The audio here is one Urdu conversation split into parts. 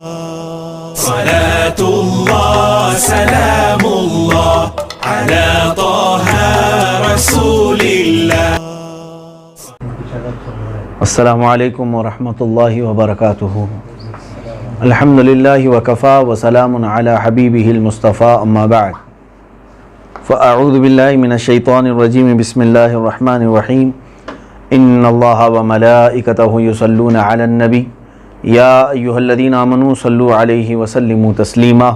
صلاة الله سلام الله على طه رسول الله. السلام علیکم ورحمۃ اللہ وبرکاتہ. الحمد للہ وکفا وسلام علی حبیبہ المصطفیٰ اما بعد فاعوذ باللہ من الشیطان الرجیم بسم اللہ الرحمن الرحیم. ان اللہ وملائکتہ یصلون علی النبی یا ایہا الذین آمنوا صلوا علیہ وسلموا تسلیما.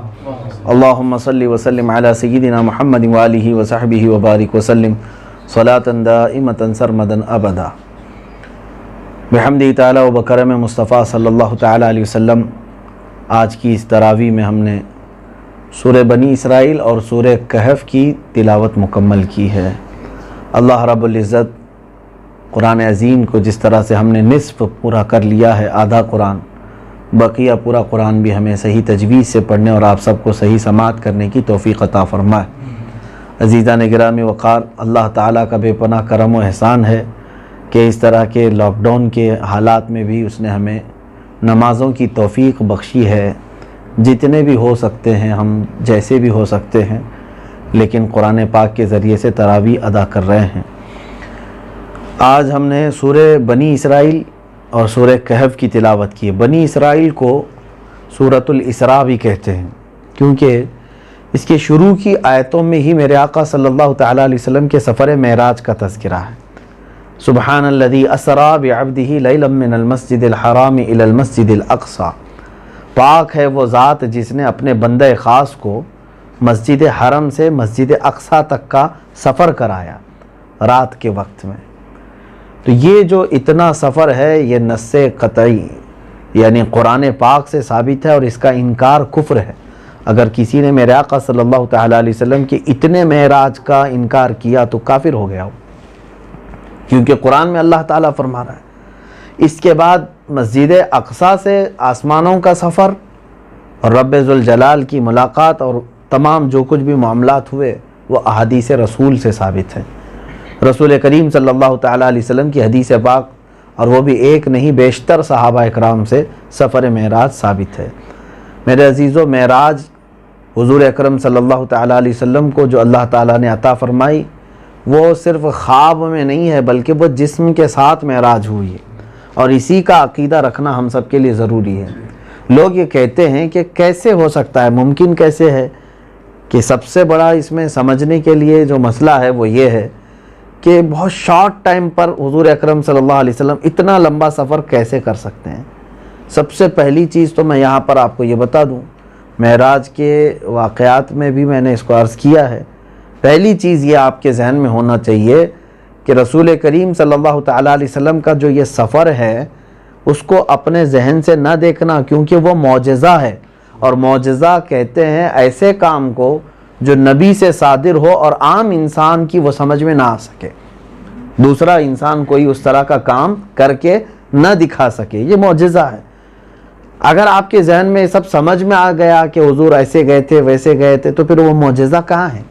اللہم صل وسلم علی سیدنا محمد وآلہ وصحبہ وبارک وسلم صلاة دائمة سرمدا ابدا. بحمدہ تعالی و بکرم مصطفیٰ صلی اللہ تعالی علیہ وسلم آج کی اس تراویح میں ہم نے سورہ بنی اسرائیل اور سورہ کہف کی تلاوت مکمل کی ہے. اللہ رب العزت قرآن عظیم کو جس طرح سے ہم نے نصف پورا کر لیا ہے، آدھا قرآن، بقیہ پورا قرآن بھی ہمیں صحیح تجوید سے پڑھنے اور آپ سب کو صحیح سماعت کرنے کی توفیق عطا فرمائے. عزیزان گرامی وقار، اللہ تعالیٰ کا بے پناہ کرم و احسان ہے کہ اس طرح کے لاک ڈاؤن کے حالات میں بھی اس نے ہمیں نمازوں کی توفیق بخشی ہے. جتنے بھی ہو سکتے ہیں، ہم جیسے بھی ہو سکتے ہیں، لیکن قرآن پاک کے ذریعے سے تراویح ادا کر رہے ہیں. آج ہم نے سورہ بنی اسرائیل اور سورہ کہف کی تلاوت کی ہے. بنی اسرائیل کو سورۃ الاسراء بھی کہتے ہیں کیونکہ اس کے شروع کی آیتوں میں ہی میرے آقا صلی اللہ تعالیٰ علیہ وسلم کے سفر معراج کا تذکرہ ہے. سبحان الذی اسریٰ بعبدہ لیلا من المسجد الحرام الی المسجد الاقصی. پاک ہے وہ ذات جس نے اپنے بندہ خاص کو مسجد حرم سے مسجد اقصی تک کا سفر کرایا رات کے وقت میں. تو یہ جو اتنا سفر ہے یہ نص قطعی یعنی قرآن پاک سے ثابت ہے، اور اس کا انکار کفر ہے. اگر کسی نے میرے آقا صلی اللہ تعالیٰ علیہ وسلم کے اتنے معراج کا انکار کیا تو کافر ہو گیا ہو، کیونکہ قرآن میں اللہ تعالیٰ فرما رہا ہے اس کے بعد مسجد اقصی سے آسمانوں کا سفر اور رب ذوالجلال کی ملاقات اور تمام جو کچھ بھی معاملات ہوئے وہ احادیث رسول سے ثابت ہیں. رسول کریم صلی اللہ تعالیٰ علیہ وسلم کی حدیث پاک، اور وہ بھی ایک نہیں بیشتر صحابہ اکرام سے سفر معراج ثابت ہے. میرے عزیزو، معراج حضور اکرم صلی اللہ تعالیٰ علیہ وسلم کو جو اللہ تعالیٰ نے عطا فرمائی وہ صرف خواب میں نہیں ہے بلکہ وہ جسم کے ساتھ معراج ہوئی ہے، اور اسی کا عقیدہ رکھنا ہم سب کے لیے ضروری ہے. لوگ یہ کہتے ہیں کہ کیسے ہو سکتا ہے، ممکن کیسے ہے، کہ سب سے بڑا اس میں سمجھنے کے لیے جو مسئلہ ہے وہ یہ ہے کہ بہت شارٹ ٹائم پر حضور اکرم صلی اللہ علیہ وسلم اتنا لمبا سفر کیسے کر سکتے ہیں. سب سے پہلی چیز تو میں یہاں پر آپ کو یہ بتا دوں، معراج کے واقعات میں بھی میں نے اس کو عرض کیا ہے. پہلی چیز یہ آپ کے ذہن میں ہونا چاہیے کہ رسول کریم صلی اللہ تعالیٰ علیہ وسلم کا جو یہ سفر ہے اس کو اپنے ذہن سے نہ دیکھنا، کیونکہ وہ معجزہ ہے، اور معجزہ کہتے ہیں ایسے کام کو جو نبی سے صادر ہو اور عام انسان کی وہ سمجھ میں نہ آ سکے، دوسرا انسان کوئی اس طرح کا کام کر کے نہ دکھا سکے، یہ معجزہ ہے. اگر آپ کے ذہن میں سب سمجھ میں آ گیا کہ حضور ایسے گئے تھے ویسے گئے تھے تو پھر وہ معجزہ کہاں ہے؟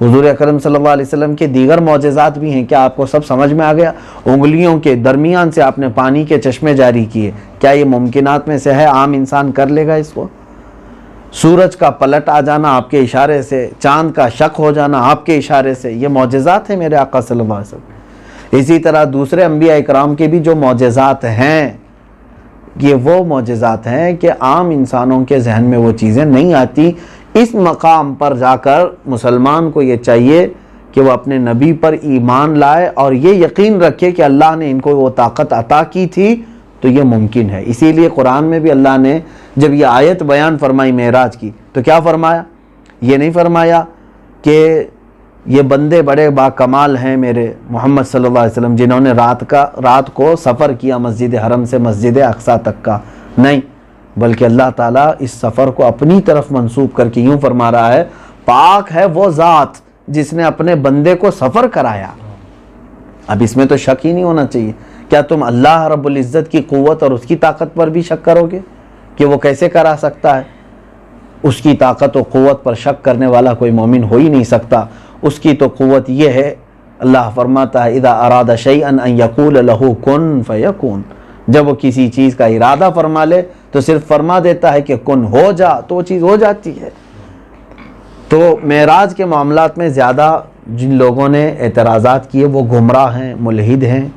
حضور اکرم صلی اللہ علیہ وسلم کے دیگر معجزات بھی ہیں، کیا آپ کو سب سمجھ میں آ گیا؟ انگلیوں کے درمیان سے آپ نے پانی کے چشمے جاری کیے، کیا یہ ممکنات میں سے ہے؟ عام انسان کر لے گا اس کو؟ سورج کا پلٹ آ جانا آپ کے اشارے سے، چاند کا شق ہو جانا آپ کے اشارے سے، یہ معجزات ہیں میرے آقا صلی اللہ علیہ وسلم. اسی طرح دوسرے انبیاء اکرام کے بھی جو معجزات ہیں یہ وہ معجزات ہیں کہ عام انسانوں کے ذہن میں وہ چیزیں نہیں آتی. اس مقام پر جا کر مسلمان کو یہ چاہیے کہ وہ اپنے نبی پر ایمان لائے اور یہ یقین رکھے کہ اللہ نے ان کو وہ طاقت عطا کی تھی تو یہ ممکن ہے. اسی لیے قرآن میں بھی اللہ نے جب یہ آیت بیان فرمائی معراج کی تو کیا فرمایا؟ یہ نہیں فرمایا کہ یہ بندے بڑے با کمال ہیں میرے محمد صلی اللہ علیہ وسلم جنہوں نے رات کو سفر کیا مسجد حرم سے مسجد اقصی تک کا. نہیں، بلکہ اللہ تعالیٰ اس سفر کو اپنی طرف منسوب کر کے یوں فرما رہا ہے، پاک ہے وہ ذات جس نے اپنے بندے کو سفر کرایا. اب اس میں تو شک ہی نہیں ہونا چاہیے. کیا تم اللہ رب العزت کی قوت اور اس کی طاقت پر بھی شک کرو گے کہ وہ کیسے کرا سکتا ہے؟ اس کی طاقت و قوت پر شک کرنے والا کوئی مومن ہو ہی نہیں سکتا. اس کی تو قوت یہ ہے، اللہ فرماتا ہے اذا اراد شیئا ان یقول له کن فیکون، جب وہ کسی چیز کا ارادہ فرما لے تو صرف فرما دیتا ہے کہ کن ہو جا تو وہ چیز ہو جاتی ہے۔ تو معراج کے معاملات میں زیادہ جن لوگوں نے اعتراضات کیے وہ گمراہ ہیں، ملحد ہیں،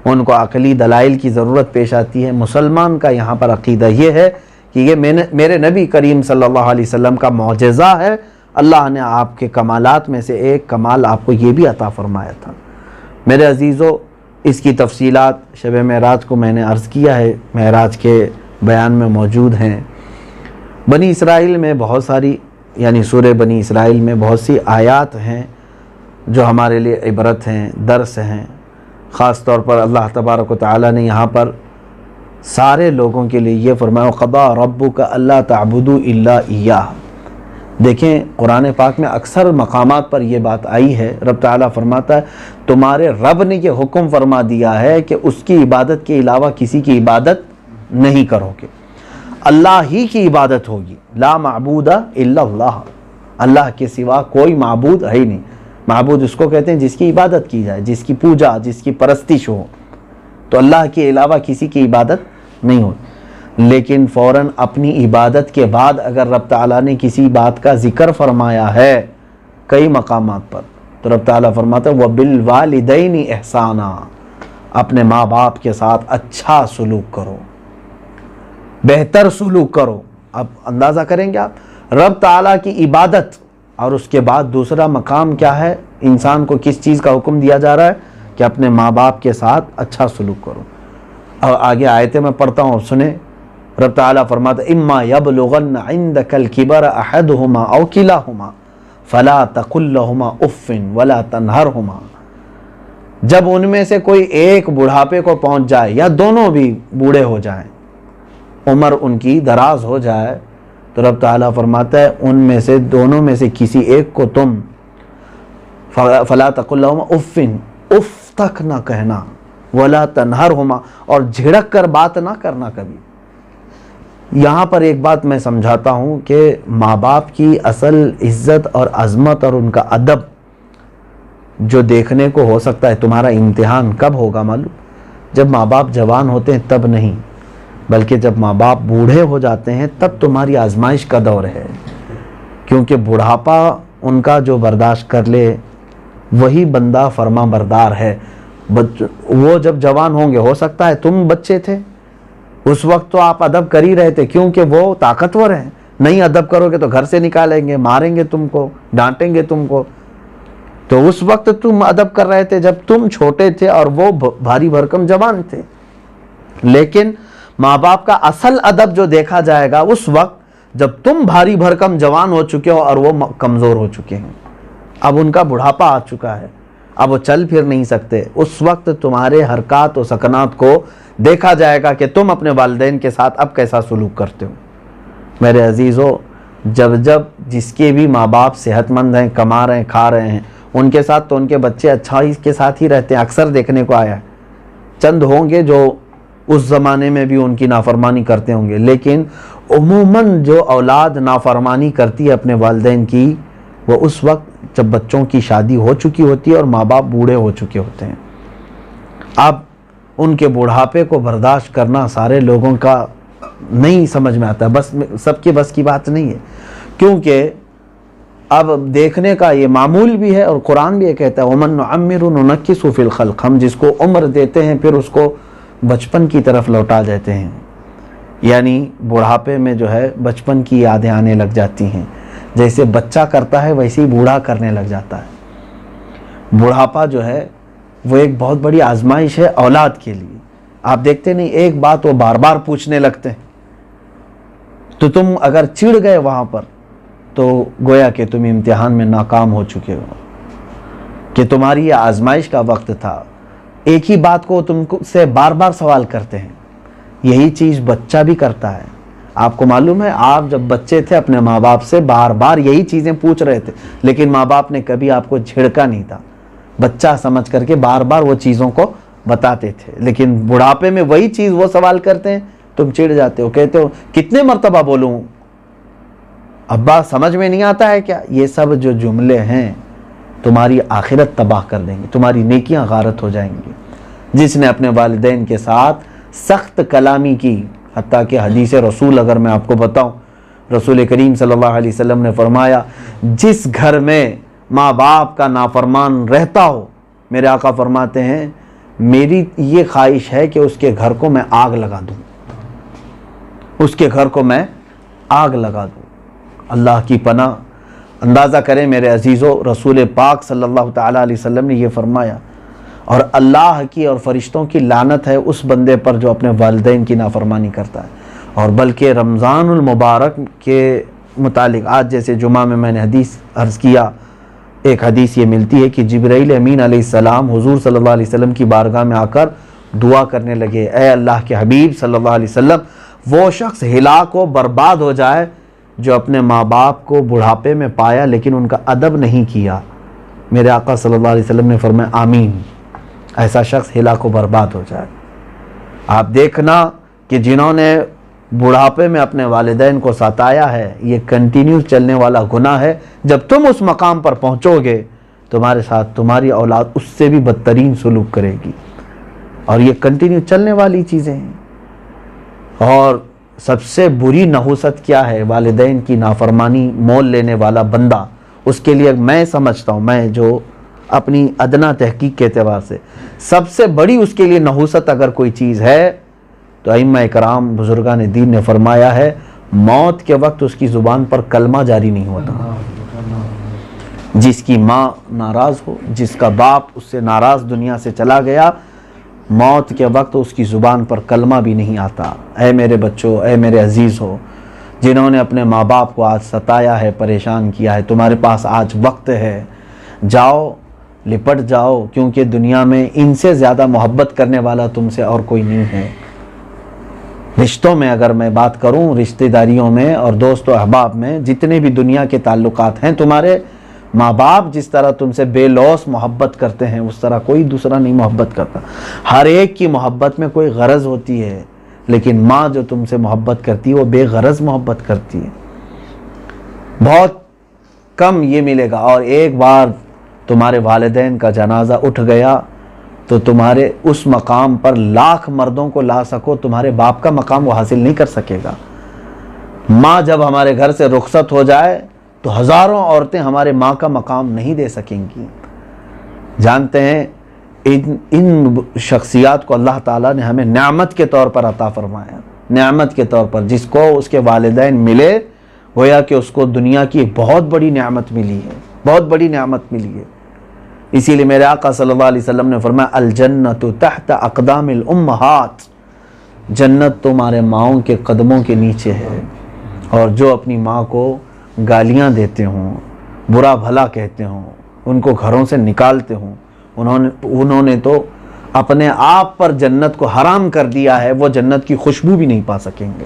ان کو عقلی دلائل کی ضرورت پیش آتی ہے۔ مسلمان کا یہاں پر عقیدہ یہ ہے کہ یہ میرے نبی کریم صلی اللہ علیہ وسلم کا معجزہ ہے، اللہ نے آپ کے کمالات میں سے ایک کمال آپ کو یہ بھی عطا فرمایا تھا۔ میرے عزیزو، اس کی تفصیلات شب معراج کو میں نے عرض کیا ہے، معراج کے بیان میں موجود ہیں۔ بنی اسرائیل میں بہت ساری، یعنی سورہ بنی اسرائیل میں بہت سی آیات ہیں جو ہمارے لیے عبرت ہیں، درس ہیں۔ خاص طور پر اللہ تبارک و تعالیٰ نے یہاں پر سارے لوگوں کے لیے یہ فرمایا قضا ربک الا تعبدوا الا ایاہ۔ دیکھیں قرآن پاک میں اکثر مقامات پر یہ بات آئی ہے، رب تعالیٰ فرماتا ہے تمہارے رب نے یہ حکم فرما دیا ہے کہ اس کی عبادت کے علاوہ کسی کی عبادت نہیں کرو گے، اللہ ہی کی عبادت ہوگی، لا معبود الا اللہ، اللہ کے سوا کوئی معبود ہے ہی نہیں۔ معبود اس کو کہتے ہیں جس کی عبادت کی جائے، جس کی پوجا، جس کی پرستش ہو، تو اللہ کے علاوہ کسی کی عبادت نہیں ہوتی۔ لیکن فوراً اپنی عبادت کے بعد اگر رب تعالیٰ نے کسی بات کا ذکر فرمایا ہے کئی مقامات پر، تو رب تعالیٰ فرماتا ہے وَبِالْوَالِدَيْنِ احسانا، اپنے ماں باپ کے ساتھ اچھا سلوک کرو، بہتر سلوک کرو۔ اب اندازہ کریں گے آپ، رب تعالیٰ کی عبادت اور اس کے بعد دوسرا مقام کیا ہے، انسان کو کس چیز کا حکم دیا جا رہا ہے کہ اپنے ماں باپ کے ساتھ اچھا سلوک کرو۔ اور آگے آیتیں میں پڑھتا ہوں، سنیں، رب تعالیٰ فرماتا ہے اما یبلغن عندک الکبر احدہما او کلاہما فلا تقل لہما اف ولا تنہرہما، جب ان میں سے کوئی ایک بڑھاپے کو پہنچ جائے یا دونوں بھی بوڑھے ہو جائیں، عمر ان کی دراز ہو جائے، تو رب تعالیٰ فرماتا ہے ان میں سے دونوں میں سے کسی ایک کو تم فلا تقل لہما اف، اف تک نہ کہنا، ولا تنہرہما، اور جھڑک کر بات نہ کرنا کبھی۔ یہاں پر ایک بات میں سمجھاتا ہوں کہ ماں باپ کی اصل عزت اور عظمت اور ان کا ادب جو دیکھنے کو ہو سکتا ہے، تمہارا امتحان کب ہوگا معلوم؟ جب ماں باپ جوان ہوتے ہیں تب نہیں، بلکہ جب ماں باپ بوڑھے ہو جاتے ہیں تب تمہاری آزمائش کا دور ہے، کیونکہ بڑھاپا ان کا جو برداشت کر لے وہی بندہ فرما بردار ہے۔ وہ جب جوان ہوں گے، ہو سکتا ہے تم بچے تھے اس وقت تو آپ ادب کر ہی رہے تھے، کیونکہ وہ طاقتور ہیں، نہیں ادب کرو گے تو گھر سے نکالیں گے، ماریں گے تم کو، ڈانٹیں گے تم کو، تو اس وقت تم ادب کر رہے تھے جب تم چھوٹے تھے اور وہ بھاری بھرکم جوان تھے۔ لیکن ماں باپ کا اصل ادب جو دیکھا جائے گا اس وقت جب تم بھاری بھرکم جوان ہو چکے ہو اور وہ کمزور ہو چکے ہیں، اب ان کا بڑھاپا آ چکا ہے، اب وہ چل پھر نہیں سکتے، اس وقت تمہارے حرکات و سکنات کو دیکھا جائے گا کہ تم اپنے والدین کے ساتھ اب کیسا سلوک کرتے ہو۔ میرے عزیزو، جب جس کے بھی ماں باپ صحت مند ہیں، کما رہے ہیں، کھا رہے ہیں، ان کے ساتھ تو ان کے بچے اچھا ہی کے ساتھ ہی رہتے ہیں، اکثر دیکھنے کو آیا ہے۔ چند ہوں گے جو اس زمانے میں بھی ان کی نافرمانی کرتے ہوں گے، لیکن عموماً جو اولاد نافرمانی کرتی ہے اپنے والدین کی، وہ اس وقت جب بچوں کی شادی ہو چکی ہوتی ہے اور ماں باپ بوڑھے ہو چکے ہوتے ہیں۔ اب ان کے بڑھاپے کو برداشت کرنا سارے لوگوں کا نہیں سمجھ میں آتا ہے، بس سب کے بس کی بات نہیں ہے، کیونکہ اب دیکھنے کا یہ معمول بھی ہے، اور قرآن بھی یہ کہتا ہے وَمَن نُعَمِّرُ نُنَكِّسُ فِي الْخَلْقِ، ہم جس کو عمر دیتے ہیں پھر اس کو بچپن کی طرف لوٹا دیتے ہیں، یعنی بڑھاپے میں جو ہے بچپن کی یادیں آنے لگ جاتی ہیں، جیسے بچہ کرتا ہے ویسے ہی بوڑھا کرنے لگ جاتا ہے۔ بڑھاپا جو ہے وہ ایک بہت بڑی آزمائش ہے اولاد کے لیے۔ آپ دیکھتے نہیں، ایک بات وہ بار بار پوچھنے لگتے ہیں، تو تم اگر چڑ گئے وہاں پر تو گویا کہ تم امتحان میں ناکام ہو چکے ہو، کہ تمہاری یہ آزمائش کا وقت تھا۔ ایک ہی بات کو تم سے بار بار سوال کرتے ہیں، یہی چیز بچہ بھی کرتا ہے۔ آپ کو معلوم ہے، آپ جب بچے تھے اپنے ماں باپ سے بار بار یہی چیزیں پوچھ رہے تھے، لیکن ماں باپ نے کبھی آپ کو جھڑکا نہیں تھا، بچہ سمجھ کر کے بار بار وہ چیزوں کو بتاتے تھے۔ لیکن بڑھاپے میں وہی چیز وہ سوال کرتے ہیں، تم چڑ جاتے ہو، کہتے ہو کتنے مرتبہ بولوں ابا، سمجھ میں نہیں آتا ہے کیا؟ یہ سب جو جملے ہیں تمہاری آخرت تباہ کر دیں گے، تمہاری نیکیاں غارت ہو جائیں گی۔ جس نے اپنے والدین کے ساتھ سخت کلامی کی، حتیٰ کہ حدیث رسول اگر میں آپ کو بتاؤں، رسول کریم صلی اللہ علیہ وسلم نے فرمایا جس گھر میں ماں باپ کا نافرمان رہتا ہو، میرے آقا فرماتے ہیں میری یہ خواہش ہے کہ اس کے گھر کو میں آگ لگا دوں، اس کے گھر کو میں آگ لگا دوں۔ اللہ کی پناہ، اندازہ کریں میرے عزیزو، رسول پاک صلی اللہ تعالیٰ علیہ وسلم نے یہ فرمایا، اور اللہ کی اور فرشتوں کی لعنت ہے اس بندے پر جو اپنے والدین کی نافرمانی کرتا ہے۔ اور بلکہ رمضان المبارک کے متعلق آج جیسے جمعہ میں نے حدیث عرض کیا، ایک حدیث یہ ملتی ہے کہ جبرائیل امین علیہ السلام حضور صلی اللہ علیہ وسلم کی بارگاہ میں آ کر دعا کرنے لگے، اے اللہ کے حبیب صلی اللہ علیہ وسلم، وہ شخص ہلاک و برباد ہو جائے جو اپنے ماں باپ کو بڑھاپے میں پایا لیکن ان کا ادب نہیں کیا۔ میرے آقا صلی اللہ علیہ وسلم نے فرمایا آمین، ایسا شخص ہلاک و برباد ہو جائے۔ آپ دیکھنا کہ جنہوں نے بڑھاپے میں اپنے والدین کو ستایا ہے، یہ کنٹینیو چلنے والا گناہ ہے۔ جب تم اس مقام پر پہنچو گے تمہارے ساتھ تمہاری اولاد اس سے بھی بدترین سلوک کرے گی، اور یہ کنٹینیو چلنے والی چیزیں ہیں۔ اور سب سے بری نحوست کیا ہے؟ والدین کی نافرمانی مول لینے والا بندہ، اس کے لیے میں سمجھتا ہوں، میں جو اپنی ادنا تحقیق کے اعتبار سے سب سے بڑی اس کے لیے نحوست اگر کوئی چیز ہے تو ائمہ کرام بزرگان دین نے فرمایا ہے موت کے وقت اس کی زبان پر کلمہ جاری نہیں ہوتا۔ جس کی ماں ناراض ہو، جس کا باپ اس سے ناراض دنیا سے چلا گیا، موت کے وقت اس کی زبان پر کلمہ بھی نہیں آتا۔ اے میرے بچوں، اے میرے عزیز ہو، جنہوں نے اپنے ماں باپ کو آج ستایا ہے، پریشان کیا ہے، تمہارے پاس آج وقت ہے، جاؤ لپٹ جاؤ، کیونکہ دنیا میں ان سے زیادہ محبت کرنے والا تم سے اور کوئی نہیں ہے۔ رشتوں میں اگر میں بات کروں، رشتہ داریوں میں اور دوست و احباب میں جتنے بھی دنیا کے تعلقات ہیں، تمہارے ماں باپ جس طرح تم سے بے لوث محبت کرتے ہیں اس طرح کوئی دوسرا نہیں محبت کرتا۔ ہر ایک کی محبت میں کوئی غرض ہوتی ہے، لیکن ماں جو تم سے محبت کرتی ہے وہ بے غرض محبت کرتی ہے۔ بہت کم یہ ملے گا، اور ایک بار تمہارے والدین کا جنازہ اٹھ گیا تو تمہارے اس مقام پر لاکھ مردوں کو لا سکو، تمہارے باپ کا مقام وہ حاصل نہیں کر سکے گا۔ ماں جب ہمارے گھر سے رخصت ہو جائے تو ہزاروں عورتیں ہمارے ماں کا مقام نہیں دے سکیں گی۔ جانتے ہیں ان شخصیات کو اللہ تعالیٰ نے ہمیں نعمت کے طور پر عطا فرمایا، نعمت کے طور پر۔ جس کو اس کے والدین ملے گویا کہ اس کو دنیا کی ایک بہت بڑی نعمت ملی ہے، بہت بڑی نعمت ملی ہے۔ اسی لیے میرے آقا صلی اللہ علیہ وسلم نے فرمایا الجنت تحت اقدام الامہات، جنت تمہارے ماؤں کے قدموں کے نیچے ہے۔ اور جو اپنی ماں کو گالیاں دیتے ہوں، برا بھلا کہتے ہوں، ان کو گھروں سے نکالتے ہوں، انہوں نے تو اپنے آپ پر جنت کو حرام کر دیا ہے، وہ جنت کی خوشبو بھی نہیں پا سکیں گے۔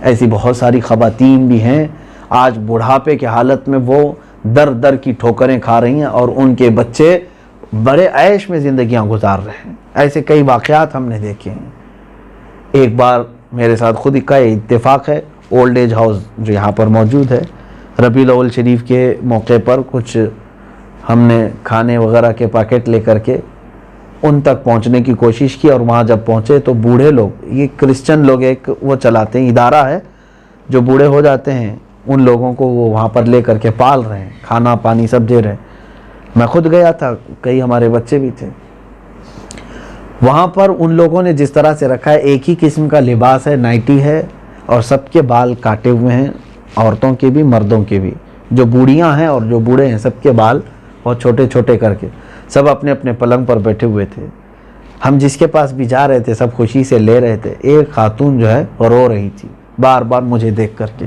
ایسی بہت ساری خواتین بھی ہیں آج بڑھاپے کے حالت میں وہ در در کی ٹھوکریں کھا رہی ہیں، اور ان کے بچے بڑے عیش میں زندگیاں گزار رہے ہیں۔ ایسے کئی واقعات ہم نے دیکھے ہیں۔ ایک بار میرے ساتھ خود کا اتفاق ہے، اولڈ ایج ہاؤس جو یہاں پر موجود ہے، ربیع الاول شریف کے موقع پر کچھ ہم نے کھانے وغیرہ کے پیکٹ لے کر کے ان تک پہنچنے کی کوشش کی، اور وہاں جب پہنچے تو بوڑھے لوگ، یہ کرسچن لوگ ایک وہ چلاتے ہیں، ادارہ ہے جو بوڑھے ہو جاتے ہیں ان لوگوں کو وہ وہاں پر لے کر کے پال رہے ہیں، کھانا پانی سب دے رہے ہیں۔ میں خود گیا تھا، کئی ہمارے بچے بھی تھے۔ وہاں پر ان لوگوں نے جس طرح سے رکھا ہے، ایک ہی قسم کا لباس ہے، نائٹی ہے، اور سب کے بال کاٹے ہوئے ہیں، عورتوں کے بھی مردوں کے بھی، جو بوڑھیاں ہیں اور جو بوڑھے ہیں سب کے بال بہت چھوٹے چھوٹے کر کے، سب اپنے اپنے پلنگ پر بیٹھے ہوئے تھے۔ ہم جس کے پاس بھی جا رہے تھے سب خوشی سے لے رہے تھے۔ ایک خاتون جو ہے وہ رو رہی تھی، بار بار مجھے دیکھ کر کے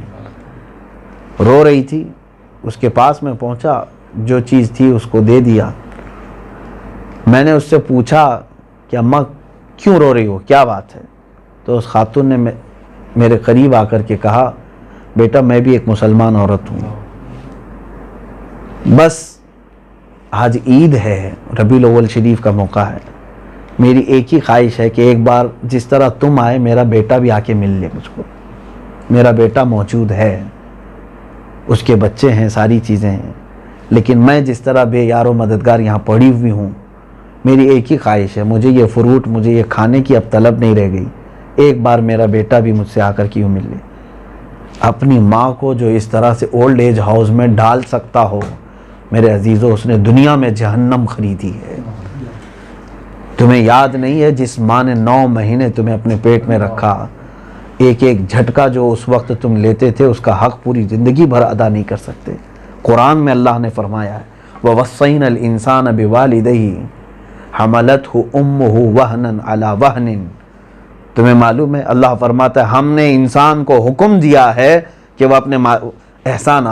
رو رہی تھی۔ اس کے پاس میں پہنچا، جو چیز تھی اس کو دے دیا۔ میں نے اس سے پوچھا کہ اماں کیوں رو رہی ہو، کیا بات ہے؟ تو اس خاتون نے میرے قریب آ کر کے کہا بیٹا میں بھی ایک مسلمان عورت ہوں، بس آج عید ہے، ربیع الاول شریف کا موقع ہے، میری ایک ہی خواہش ہے کہ ایک بار جس طرح تم آئے میرا بیٹا بھی آ کے مل لے مجھ کو۔ میرا بیٹا موجود ہے، اس کے بچے ہیں، ساری چیزیں ہیں، لیکن میں جس طرح بے یار و مددگار یہاں پڑی ہوئی ہوں، میری ایک ہی خواہش ہے، مجھے یہ فروٹ، مجھے یہ کھانے کی اب طلب نہیں رہ گئی، ایک بار میرا بیٹا بھی مجھ سے آ کر کیوں مل لے. اپنی ماں کو جو اس طرح سے اولڈ ایج ہاؤس میں ڈال سکتا ہو میرے عزیزو، اس نے دنیا میں جہنم خریدی ہے. تمہیں یاد نہیں ہے جس ماں نے 9 مہینے تمہیں اپنے پیٹ میں رکھا، ایک ایک جھٹکا جو اس وقت تم لیتے تھے اس کا حق پوری زندگی بھر ادا نہیں کر سکتے. قرآن میں اللہ نے فرمایا ہے وَوَصَّيْنَا الْإِنسَانَ بِوَالِدَيْهِ حَمَلَتْهُ أُمُّهُ وَهْنًا عَلَى وَهْنٍ. تمہیں معلوم ہے اللہ فرماتا ہے ہم نے انسان کو حکم دیا ہے کہ وہ اپنے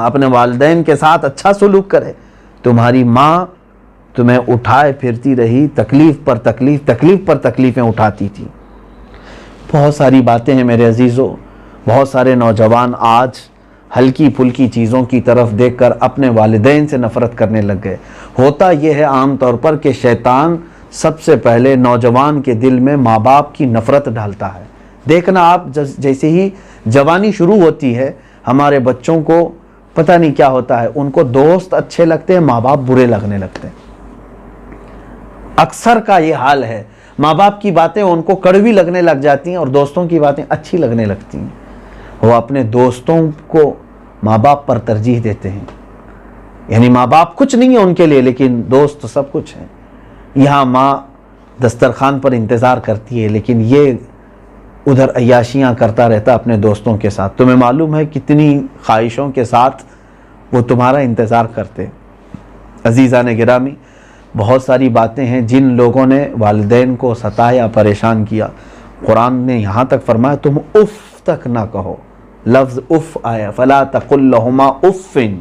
اپنے والدین کے ساتھ اچھا سلوک کرے. تمہاری ماں تمہیں اٹھائے پھرتی رہی، تکلیف پر تکلیفیں اٹھاتی تھی. بہت ساری باتیں ہیں میرے عزیزو. بہت سارے نوجوان آج ہلکی پھلکی چیزوں کی طرف دیکھ کر اپنے والدین سے نفرت کرنے لگ گئے. ہوتا یہ ہے عام طور پر کہ شیطان سب سے پہلے نوجوان کے دل میں ماں باپ کی نفرت ڈالتا ہے. دیکھنا آپ جیسے ہی جوانی شروع ہوتی ہے ہمارے بچوں کو پتہ نہیں کیا ہوتا ہے، ان کو دوست اچھے لگتے ہیں، ماں باپ برے لگنے لگتے ہیں. اکثر کا یہ حال ہے، ماں باپ کی باتیں ان کو کڑوی لگنے لگ جاتی ہیں اور دوستوں کی باتیں اچھی لگنے لگتی ہیں. وہ اپنے دوستوں کو ماں باپ پر ترجیح دیتے ہیں. یعنی ماں باپ کچھ نہیں ہے ان کے لیے لیکن دوست سب کچھ ہے. یہاں ماں دسترخوان پر انتظار کرتی ہے لیکن یہ ادھر عیاشیاں کرتا رہتا اپنے دوستوں کے ساتھ. تمہیں معلوم ہے کتنی خواہشوں کے ساتھ وہ تمہارا انتظار کرتے. عزیزان گرامی، بہت ساری باتیں ہیں جن لوگوں نے والدین کو ستایا، پریشان کیا. قرآن نے یہاں تک فرمایا تم اف تک نہ کہو. لفظ اف آیا، فلا تقل لہما افن،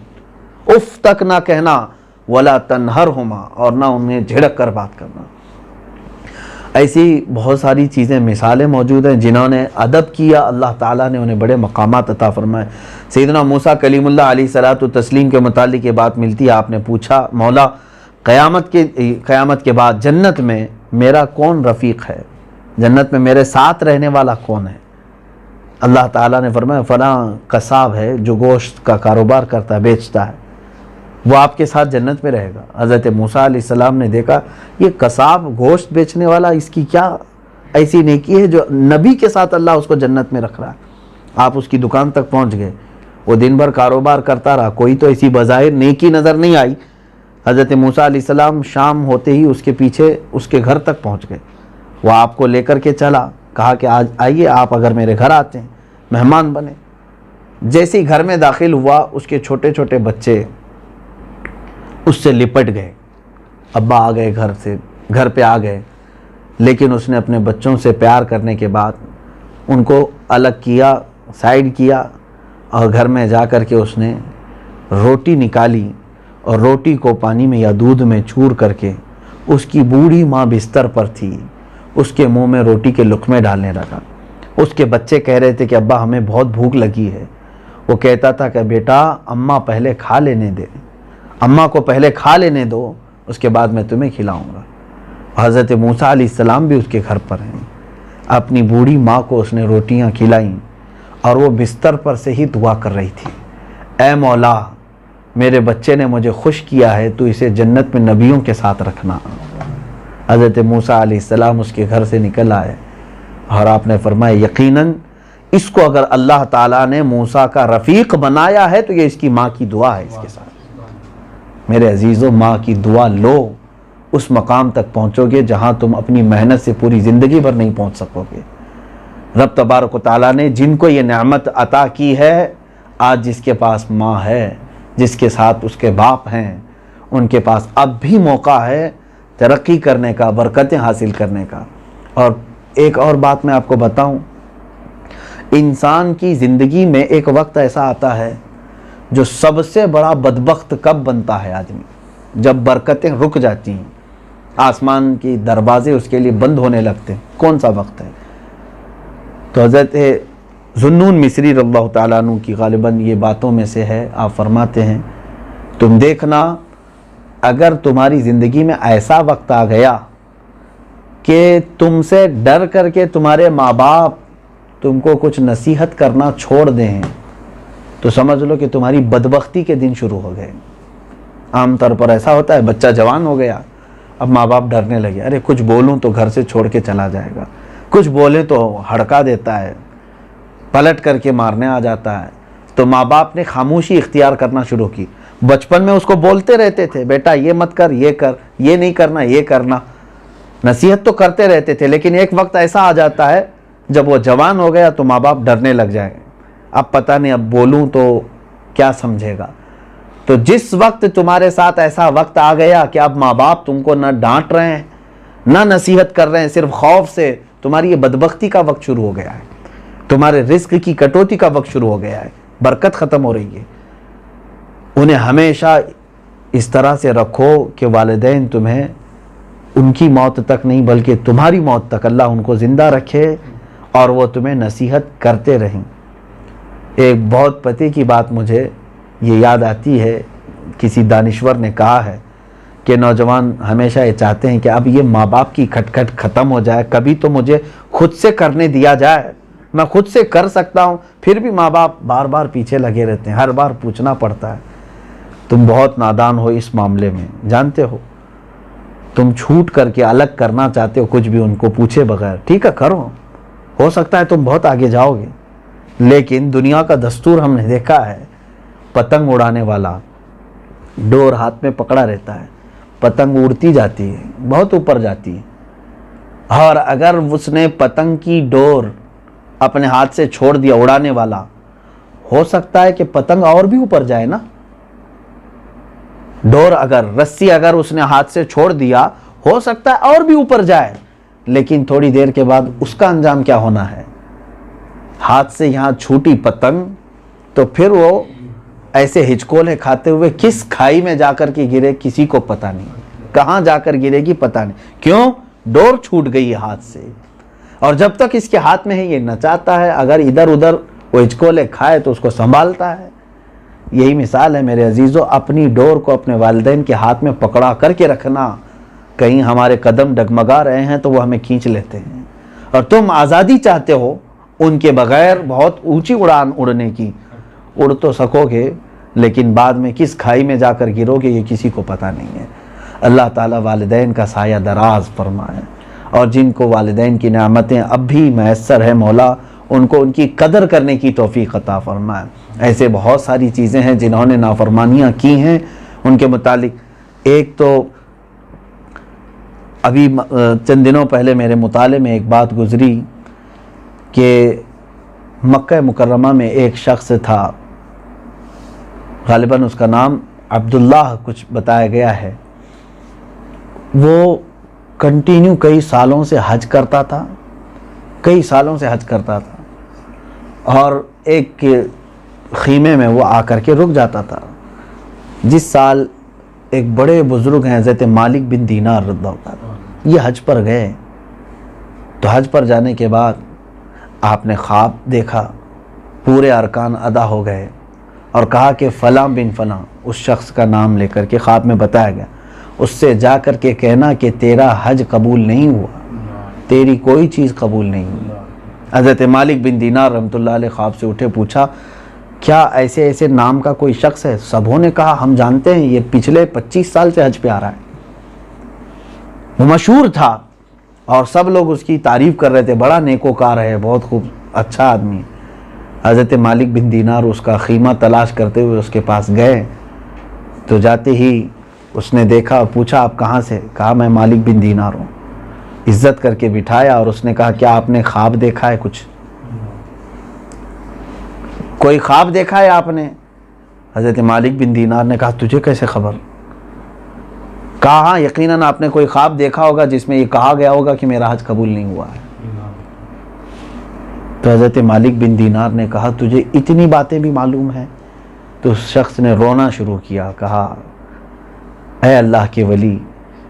اف تک نہ کہنا، ولا تنہرہما، اور نہ انہیں جھڑک کر بات کرنا. ایسی بہت ساری چیزیں، مثالیں موجود ہیں. جنہوں نے ادب کیا اللہ تعالیٰ نے انہیں بڑے مقامات عطا فرمائے. سیدنا موسیٰ کلیم اللہ علیہ الصلوۃ والتسلیم کے متعلق یہ بات ملتی ہے. آپ نے پوچھا مولا قیامت کے بعد جنت میں میرا کون رفیق ہے، جنت میں میرے ساتھ رہنے والا کون ہے؟ اللہ تعالیٰ نے فرمایا فلاں قصاب ہے جو گوشت کا کاروبار کرتا ہے، بیچتا ہے، وہ آپ کے ساتھ جنت میں رہے گا. حضرت موسیٰ علیہ السلام نے دیکھا یہ قصاب گوشت بیچنے والا، اس کی کیا ایسی نیکی ہے جو نبی کے ساتھ اللہ اس کو جنت میں رکھ رہا ہے. آپ اس کی دکان تک پہنچ گئے، وہ دن بھر کاروبار کرتا رہا، کوئی تو ایسی بظاہر نیکی نظر نہیں آئی. حضرت موسیٰ علیہ السلام شام ہوتے ہی اس کے پیچھے اس کے گھر تک پہنچ گئے. وہ آپ کو لے کر کے چلا، کہا کہ آج آئیے آپ اگر میرے گھر آتے ہیں مہمان بنے. جیسے ہی گھر میں داخل ہوا اس کے چھوٹے چھوٹے بچے اس سے لپٹ گئے. ابا آ گئے گھر پہ آ گئے، لیکن اس نے اپنے بچوں سے پیار کرنے کے بعد ان کو الگ کیا، سائیڈ کیا، اور گھر میں جا کر کے اس نے روٹی نکالی اور روٹی کو پانی میں یا دودھ میں چور کر کے اس کی بوڑھی ماں بستر پر تھی، اس کے منہ میں روٹی کے لقمے ڈالنے لگا. اس کے بچے کہہ رہے تھے کہ ابا ہمیں بہت بھوک لگی ہے. وہ کہتا تھا کہ بیٹا اماں پہلے کھا لینے دے، اماں کو پہلے کھا لینے دو، اس کے بعد میں تمہیں کھلاؤں گا. حضرت موسیٰ علیہ السلام بھی اس کے گھر پر ہیں. اپنی بوڑھی ماں کو اس نے روٹیاں کھلائیں اور وہ بستر پر سے ہی دعا کر رہی تھی، اے مولا میرے بچے نے مجھے خوش کیا ہے، تو اسے جنت میں نبیوں کے ساتھ رکھنا. حضرت موسیٰ علیہ السلام اس کے گھر سے نکل آئے اور آپ نے فرمایا یقیناً اس کو اگر اللہ تعالیٰ نے موسیٰ کا رفیق بنایا ہے تو یہ اس کی ماں کی دعا ہے اس کے ساتھ. میرے عزیزو، ماں کی دعا لو، اس مقام تک پہنچو گے جہاں تم اپنی محنت سے پوری زندگی بھر نہیں پہنچ سکو گے. رب تبارک و تعالیٰ نے جن کو یہ نعمت عطا کی ہے، آج جس کے پاس ماں ہے، جس کے ساتھ اس کے باپ ہیں، ان کے پاس اب بھی موقع ہے ترقی کرنے کا، برکتیں حاصل کرنے کا. اور ایک اور بات میں آپ کو بتاؤں، انسان کی زندگی میں ایک وقت ایسا آتا ہے جو سب سے بڑا بدبخت کب بنتا ہے آدمی؟ جب برکتیں رک جاتی ہیں، آسمان کی دروازے اس کے لیے بند ہونے لگتے ہیں. کون سا وقت ہے؟ تو حضرت ذوالنون مصری رضی اللہ تعالیٰ عنہ کی غالباً یہ باتوں میں سے ہے. آپ فرماتے ہیں تم دیکھنا اگر تمہاری زندگی میں ایسا وقت آ گیا کہ تم سے ڈر کر کے تمہارے ماں باپ تم کو کچھ نصیحت کرنا چھوڑ دیں تو سمجھ لو کہ تمہاری بدبختی کے دن شروع ہو گئے. عام طور پر ایسا ہوتا ہے، بچہ جوان ہو گیا، اب ماں باپ ڈرنے لگے، ارے کچھ بولوں تو گھر سے چھوڑ کے چلا جائے گا. کچھ بولے تو ہڑکا دیتا ہے، پلٹ کر کے مارنے آ جاتا ہے۔ تو ماں باپ نے خاموشی اختیار کرنا شروع کی۔ بچپن میں اس کو بولتے رہتے تھے، بیٹا یہ مت کر، یہ کر، یہ نہیں کرنا، یہ کرنا، نصیحت تو کرتے رہتے تھے، لیکن ایک وقت ایسا آ جاتا ہے جب وہ جوان ہو گیا تو ماں باپ ڈرنے لگ جائیں، اب پتہ نہیں اب بولوں تو کیا سمجھے گا۔ تو جس وقت تمہارے ساتھ ایسا وقت آ گیا کہ اب ماں باپ تم کو نہ ڈانٹ رہے ہیں نہ نصیحت کر رہے ہیں، صرف خوف سے، تمہاری یہ بدبختی کا وقت شروع ہو گیا ہے، تمہارے رزق کی کٹوتی کا وقت شروع ہو گیا ہے، برکت ختم ہو رہی ہے۔ انہیں ہمیشہ اس طرح سے رکھو کہ والدین تمہیں ان کی موت تک نہیں بلکہ تمہاری موت تک اللہ ان کو زندہ رکھے اور وہ تمہیں نصیحت کرتے رہیں۔ ایک بہت پتے کی بات مجھے یہ یاد آتی ہے، کسی دانشور نے کہا ہے کہ نوجوان ہمیشہ یہ چاہتے ہیں کہ اب یہ ماں باپ کی کھٹکھٹ ختم ہو جائے، کبھی تو مجھے خود سے کرنے دیا جائے، میں خود سے کر سکتا ہوں، پھر بھی ماں باپ بار بار پیچھے لگے رہتے ہیں، ہر بار پوچھنا پڑتا ہے۔ تم بہت نادان ہو اس معاملے میں، جانتے ہو، تم چھوٹ کر کے الگ کرنا چاہتے ہو کچھ بھی ان کو پوچھے بغیر، ٹھیک ہے کرو، ہو سکتا ہے تم بہت آگے جاؤ گے، لیکن دنیا کا دستور ہم نے دیکھا ہے، پتنگ اڑانے والا ڈور ہاتھ میں پکڑا رہتا ہے، پتنگ اڑتی جاتی ہے، بہت اوپر جاتی ہے، اور اگر اس نے پتنگ کی ڈور اپنے ہاتھ سے چھوڑ دیا اڑانے والا، ہو سکتا ہے کہ پتنگ اور بھی اوپر جائے نا، ڈور اگر رسی اگر اس نے ہاتھ سے چھوڑ دیا ہو سکتا ہے اور بھی اوپر جائے، لیکن تھوڑی دیر کے بعد اس کا انجام کیا ہونا ہے؟ ہاتھ سے یہاں چھوٹی پتنگ تو پھر وہ ایسے ہچکولے کھاتے ہوئے کس کھائی میں جا کر کے گرے کسی کو پتہ نہیں، کہاں جا کر گرے گی پتہ نہیں، کیوں؟ ڈور چھوٹ گئی ہے ہاتھ سے، اور جب تک اس کے ہاتھ میں ہے یہ نچاتا ہے، اگر ادھر ادھر وہ ہچکولے کھائے تو اس کو سنبھالتا ہے۔ یہی مثال ہے میرے عزیزو، اپنی ڈور کو اپنے والدین کے ہاتھ میں پکڑا کر کے رکھنا، کہیں ہمارے قدم ڈگمگا رہے ہیں تو وہ ہمیں کھینچ لیتے ہیں، اور تم آزادی چاہتے ہو ان کے بغیر بہت اونچی اڑان اڑنے کی، اڑ تو سکو گے لیکن بعد میں کس کھائی میں جا کر گرو گے یہ کسی کو پتہ نہیں ہے۔ اللہ تعالیٰ والدین کا سایہ دراز فرمائے، اور جن کو والدین کی نعمتیں اب بھی میسر ہے مولا ان کو ان کی قدر کرنے کی توفیق عطا فرمائے۔ ایسے بہت ساری چیزیں ہیں جنہوں نے نافرمانیاں کی ہیں ان کے متعلق، ایک تو ابھی چند دنوں پہلے میرے مطالعے میں ایک بات گزری کہ مکہ مکرمہ میں ایک شخص تھا، غالباً اس کا نام عبداللہ کچھ بتایا گیا ہے، وہ کنٹینیو کئی سالوں سے حج کرتا تھا، کئی سالوں سے حج کرتا تھا، اور ایک خیمے میں وہ آ کر کے رک جاتا تھا۔ جس سال ایک بڑے بزرگ ہیں حضرت مالک بن دینار رضی اللہ عنہ، یہ حج پر گئے، تو حج پر جانے کے بعد آپ نے خواب دیکھا، پورے ارکان ادا ہو گئے، اور کہا کہ فلاں بن فلاں، اس شخص کا نام لے کر کے خواب میں بتایا گیا، اس سے جا کر کے کہنا کہ تیرا حج قبول نہیں ہوا، تیری کوئی چیز قبول نہیں ہوئی۔ حضرت مالک بن دینار رحمۃ اللہ علیہ خواب سے اٹھے، پوچھا کیا ایسے ایسے نام کا کوئی شخص ہے؟ سبوں نے کہا ہم جانتے ہیں، یہ پچھلے 25 سال سے حج پہ آ رہا ہے، وہ مشہور تھا اور سب لوگ اس کی تعریف کر رہے تھے، بڑا نیکوکار ہے، بہت خوب اچھا آدمی ہے۔ حضرت مالک بن دینار اس کا خیمہ تلاش کرتے ہوئے اس کے پاس گئے، تو جاتے ہی اس نے دیکھا، پوچھا آپ کہاں سے؟ کہا میں مالک بن دینار ہوں۔ عزت کر کے بٹھایا اور اس نے کہا کیا آپ نے خواب دیکھا ہے؟ کچھ کوئی خواب دیکھا ہے آپ نے؟ حضرت مالک بن دینار نے کہا تجھے کیسے خبر؟ کہا ہاں یقیناً آپ نے کوئی خواب دیکھا ہوگا جس میں یہ کہا گیا ہوگا کہ میرا حج قبول نہیں ہوا ہے۔ تو حضرت مالک بن دینار نے کہا تجھے اتنی باتیں بھی معلوم ہیں؟ تو اس شخص نے رونا شروع کیا، کہا اے اللہ کے ولی،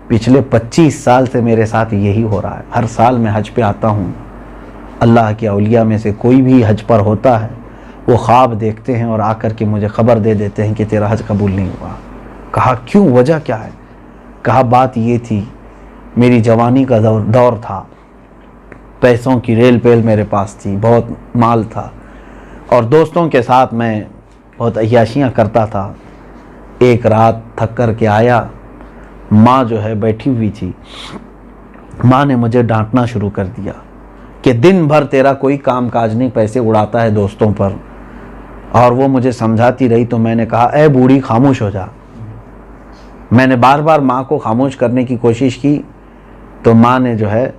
پچھلے 25 سال سے میرے ساتھ یہی ہو رہا ہے، ہر سال میں حج پہ آتا ہوں، اللہ کے اولیاء میں سے کوئی بھی حج پر ہوتا ہے وہ خواب دیکھتے ہیں اور آ کر کے مجھے خبر دے دیتے ہیں کہ تیرا حج قبول نہیں ہوا۔ کہا کیوں، وجہ کیا ہے؟ کہا بات یہ تھی، میری جوانی کا دور تھا، پیسوں کی ریل پیل میرے پاس تھی، بہت مال تھا، اور دوستوں کے ساتھ میں بہت عیاشیاں کرتا تھا۔ ایک رات تھک کر کے آیا، ماں جو ہے بیٹھی ہوئی تھی، ماں نے مجھے ڈانٹنا شروع کر دیا کہ دن بھر تیرا کوئی کام کاج نہیں، پیسے اڑاتا ہے دوستوں پر. اور وہ مجھے سمجھاتی رہی تو میں نے کہا اے بوڑھی خاموش ہو جا. میں نے بار بار ماں کو خاموش کرنے کی کوشش کی تو ماں نے جو ہے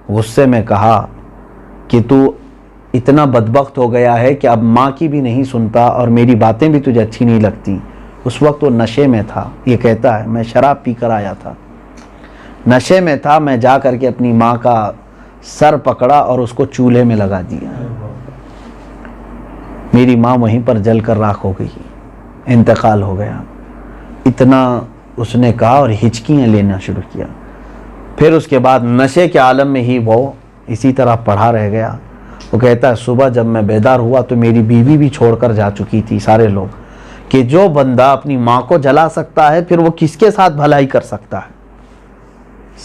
غصے میں کہا کہ تو اتنا بدبخت ہو گیا ہے کہ اب ماں کی بھی نہیں سنتا اور میری باتیں بھی تجھے اچھی نہیں لگتی. اس وقت وہ نشے میں تھا. یہ کہتا ہے میں شراب پی کر آیا تھا، نشے میں تھا. میں جا کر کے اپنی ماں کا سر پکڑا اور اس کو چولہے میں لگا دیا. میری ماں وہیں پر جل کر راکھ ہو گئی، انتقال ہو گیا. اتنا اس نے کہا اور ہچکیاں لینا شروع کیا. پھر اس کے بعد نشے کے عالم میں ہی وہ اسی طرح پڑھا رہ گیا. وہ کہتا ہے صبح جب میں بیدار ہوا تو میری بیوی بھی چھوڑ کر جا چکی تھی. سارے لوگ کہ جو بندہ اپنی ماں کو جلا سکتا ہے پھر وہ کس کے ساتھ بھلائی کر سکتا ہے.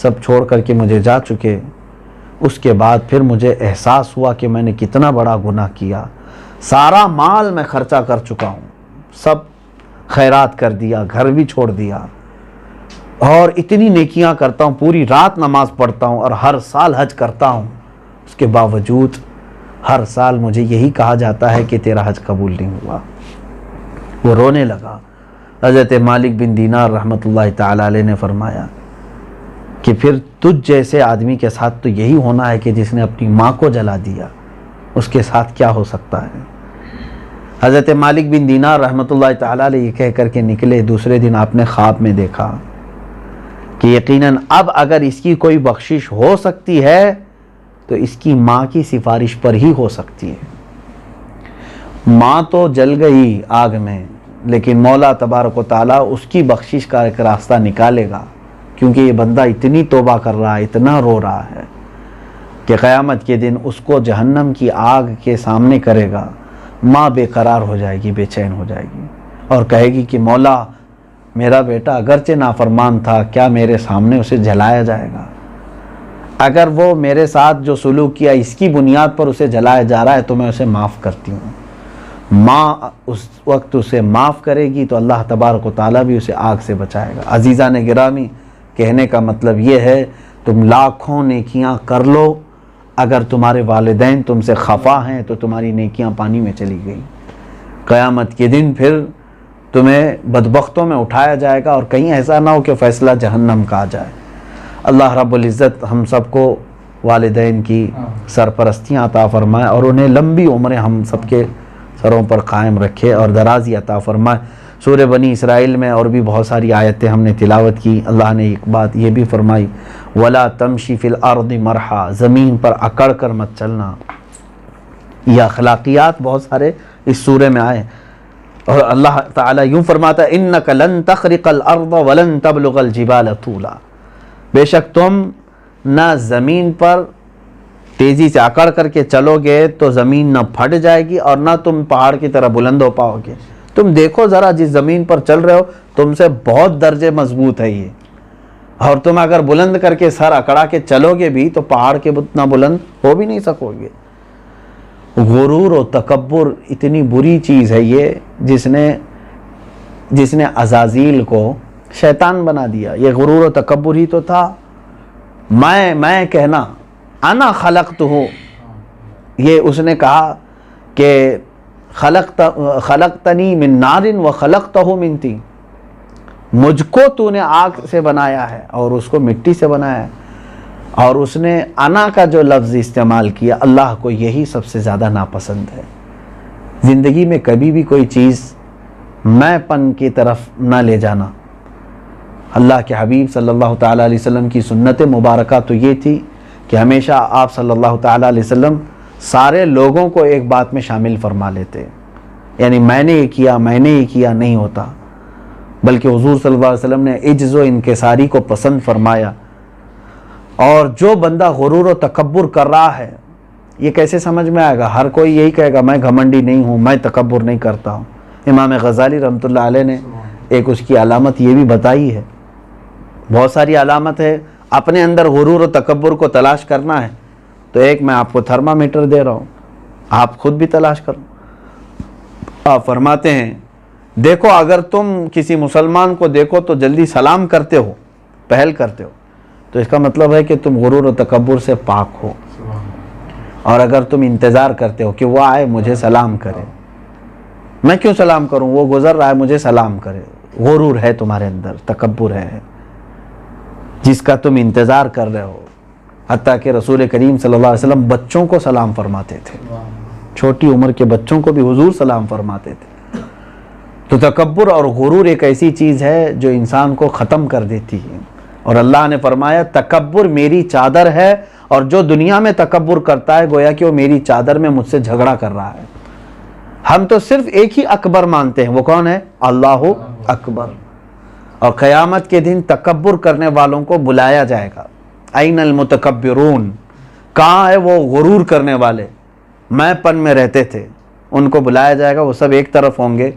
سب چھوڑ کر کے مجھے جا چکے. اس کے بعد پھر مجھے احساس ہوا کہ میں نے کتنا بڑا گناہ کیا. سارا مال میں خرچہ کر چکا ہوں، سب خیرات کر دیا، گھر بھی چھوڑ دیا، اور اتنی نیکیاں کرتا ہوں، پوری رات نماز پڑھتا ہوں اور ہر سال حج کرتا ہوں. اس کے باوجود ہر سال مجھے یہی کہا جاتا ہے کہ تیرا حج قبول نہیں ہوا. وہ رونے لگا. حضرت مالک بن دینار رحمۃ اللہ تعالی علیہ نے فرمایا کہ پھر تجھ جیسے آدمی کے ساتھ تو یہی ہونا ہے کہ جس نے اپنی ماں کو جلا دیا، اس کے ساتھ کیا ہو سکتا ہے. حضرت مالک بن دینار رحمۃ اللہ تعالی علیہ یہ کہہ کر کے نکلے. دوسرے دن آپ نے خواب میں دیکھا کہ یقیناً اب اگر اس کی کوئی بخشش ہو سکتی ہے تو اس کی ماں کی سفارش پر ہی ہو سکتی ہے. ماں تو جل گئی آگ میں، لیکن مولا تبارک و تعالیٰ اس کی بخشش کا ایک راستہ نکالے گا، کیونکہ یہ بندہ اتنی توبہ کر رہا ہے، اتنا رو رہا ہے کہ قیامت کے دن اس کو جہنم کی آگ کے سامنے کرے گا. ماں بے قرار ہو جائے گی، بے چین ہو جائے گی اور کہے گی کہ مولا میرا بیٹا اگرچہ نافرمان تھا، کیا میرے سامنے اسے جلایا جائے گا؟ اگر وہ میرے ساتھ جو سلوک کیا اس کی بنیاد پر اسے جلایا جا رہا ہے تو میں اسے معاف کرتی ہوں. ماں اس وقت اسے معاف کرے گی تو اللہ تبارک و تعالیٰ بھی اسے آگ سے بچائے گا. عزیزان گرامی، کہنے کا مطلب یہ ہے تم لاکھوں نیکیاں کر لو، اگر تمہارے والدین تم سے خفا ہیں تو تمہاری نیکیاں پانی میں چلی گئی. قیامت کے دن پھر تمہیں بدبختوں میں اٹھایا جائے گا اور کہیں ایسا نہ ہو کہ فیصلہ جہنم کا آ جائے. اللہ رب العزت ہم سب کو والدین کی سرپرستیاں عطا فرمائے اور انہیں لمبی عمریں ہم سب کے سروں پر قائم رکھے اور درازی عطا فرمائے. سورہ بنی اسرائیل میں اور بھی بہت ساری آیتیں ہم نے تلاوت کی. اللہ نے ایک بات یہ بھی فرمائی وَلَا تَمْشِ فِي الْأَرْضِ مَرْحًا، زمین پر اکڑ کر مت چلنا. یہ اخلاقیات بہت سارے اس سورے میں آئے اور اللہ تعالیٰ یوں فرماتا ہے إِنَّكَ لَن تَخْرِقَ الْأَرْضَ وَلَن تَبْلُغَ الْجِبَالَ طُولًا، بے شک تم نہ زمین پر تیزی سے اکڑ کر کے چلو گے تو زمین نہ پھٹ جائے گی اور نہ تم پہاڑ کی طرح بلند ہو پاؤ گے. تم دیکھو ذرا جس زمین پر چل رہے ہو تم سے بہت درجے مضبوط ہے یہ، اور تم اگر بلند کر کے سر اکڑا کے چلو گے بھی تو پہاڑ کے اتنا بلند ہو بھی نہیں سکو گے. غرور و تکبر اتنی بری چیز ہے یہ جس نے عزازیل کو شیطان بنا دیا. یہ غرور و تکبر ہی تو تھا. میں کہنا انا خلقتہ، یہ اس نے کہا کہ خلقتنی من نار و خلقتہ من طین، مجھ کو تو نے آگ سے بنایا ہے اور اس کو مٹی سے بنایا ہے. اور اس نے انا کا جو لفظ استعمال کیا، اللہ کو یہی سب سے زیادہ ناپسند ہے. زندگی میں کبھی بھی کوئی چیز میں پن کی طرف نہ لے جانا. اللہ کے حبیب صلی اللہ تعالیٰ علیہ وسلم کی سنت مبارکہ تو یہ تھی کہ ہمیشہ آپ صلی اللہ تعالیٰ علیہ وسلم سارے لوگوں کو ایک بات میں شامل فرما لیتے. یعنی میں نے یہ کیا نہیں ہوتا، بلکہ حضور صلی اللہ علیہ وسلم نے عجز و انکساری کو پسند فرمایا. اور جو بندہ غرور و تکبر کر رہا ہے یہ کیسے سمجھ میں آئے گا؟ ہر کوئی یہی کہے گا میں گھمنڈی نہیں ہوں، میں تکبر نہیں کرتا ہوں. امام غزالی رحمۃ اللہ علیہ نے ایک اس کی علامت یہ بھی بتائی ہے. بہت ساری علامت ہے. اپنے اندر غرور و تکبر کو تلاش کرنا ہے تو ایک میں آپ کو تھرمامیٹر دے رہا ہوں، آپ خود بھی تلاش کرو. آپ فرماتے ہیں دیکھو اگر تم کسی مسلمان کو دیکھو تو جلدی سلام کرتے ہو، پہل کرتے ہو، تو اس کا مطلب ہے کہ تم غرور و تکبر سے پاک ہو. اور اگر تم انتظار کرتے ہو کہ وہ آئے مجھے سلام کرے، میں کیوں سلام کروں، وہ گزر رہا ہے مجھے سلام کرے، غرور ہے تمہارے اندر، تکبر ہے جس کا تم انتظار کر رہے ہو۔ حتیٰ کہ رسول کریم صلی اللہ علیہ وسلم بچوں کو سلام فرماتے تھے، چھوٹی عمر کے بچوں کو بھی حضور سلام فرماتے تھے۔ تو تکبر اور غرور ایک ایسی چیز ہے جو انسان کو ختم کر دیتی ہے، اور اللہ نے فرمایا تکبر میری چادر ہے، اور جو دنیا میں تکبر کرتا ہے گویا کہ وہ میری چادر میں مجھ سے جھگڑا کر رہا ہے۔ ہم تو صرف ایک ہی اکبر مانتے ہیں، وہ کون ہے؟ اللہ اکبر۔ اور قیامت کے دن تکبر کرنے والوں کو بلایا جائے گا، این المتکبرون، کہاں ہے وہ غرور کرنے والے، میں پن میں رہتے تھے، ان کو بلایا جائے گا، وہ سب ایک طرف ہوں گے،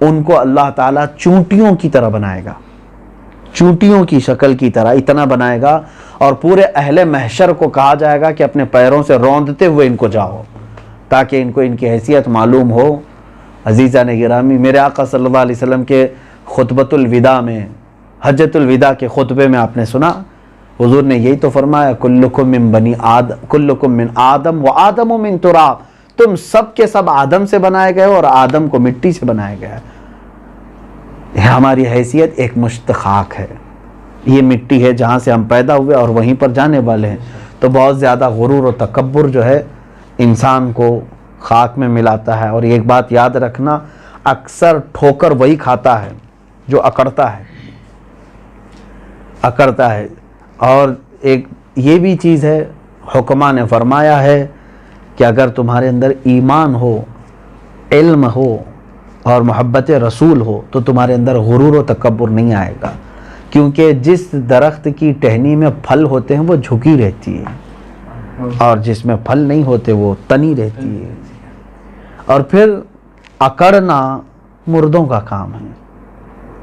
ان کو اللہ تعالیٰ چونٹیوں کی طرح بنائے گا، چونٹیوں کی شکل کی طرح اتنا بنائے گا، اور پورے اہل محشر کو کہا جائے گا کہ اپنے پیروں سے روندتے ہوئے ان کو جاؤ، تاکہ ان کو ان کی حیثیت معلوم ہو۔ عزیزان گرامی، میرے آقا صلی اللہ علیہ وسلم کے خطبۃ الوداع میں، حجۃ الوداع کے خطبے میں آپ نے سنا، حضور نے یہی تو فرمایا کلکم من بنی آدم، کلکم من آدم و آدم من تراب، تم سب کے سب آدم سے بنائے گئے اور آدم کو مٹی سے بنایا گیا ہے۔ ہماری حیثیت ایک مشت خاک ہے، یہ مٹی ہے جہاں سے ہم پیدا ہوئے اور وہیں پر جانے والے ہیں۔ تو بہت زیادہ غرور و تکبر جو ہے انسان کو خاک میں ملاتا ہے۔ اور ایک بات یاد رکھنا، اکثر ٹھوکر وہی کھاتا ہے جو اکڑتا ہے، اکڑتا ہے۔ اور ایک یہ بھی چیز ہے، حکماء نے فرمایا ہے کہ اگر تمہارے اندر ایمان ہو، علم ہو اور محبت رسول ہو تو تمہارے اندر غرور و تکبر نہیں آئے گا، کیونکہ جس درخت کی ٹہنی میں پھل ہوتے ہیں وہ جھکی رہتی ہے، اور جس میں پھل نہیں ہوتے وہ تنی رہتی ہے۔ اور پھر اکڑنا مردوں کا کام ہے،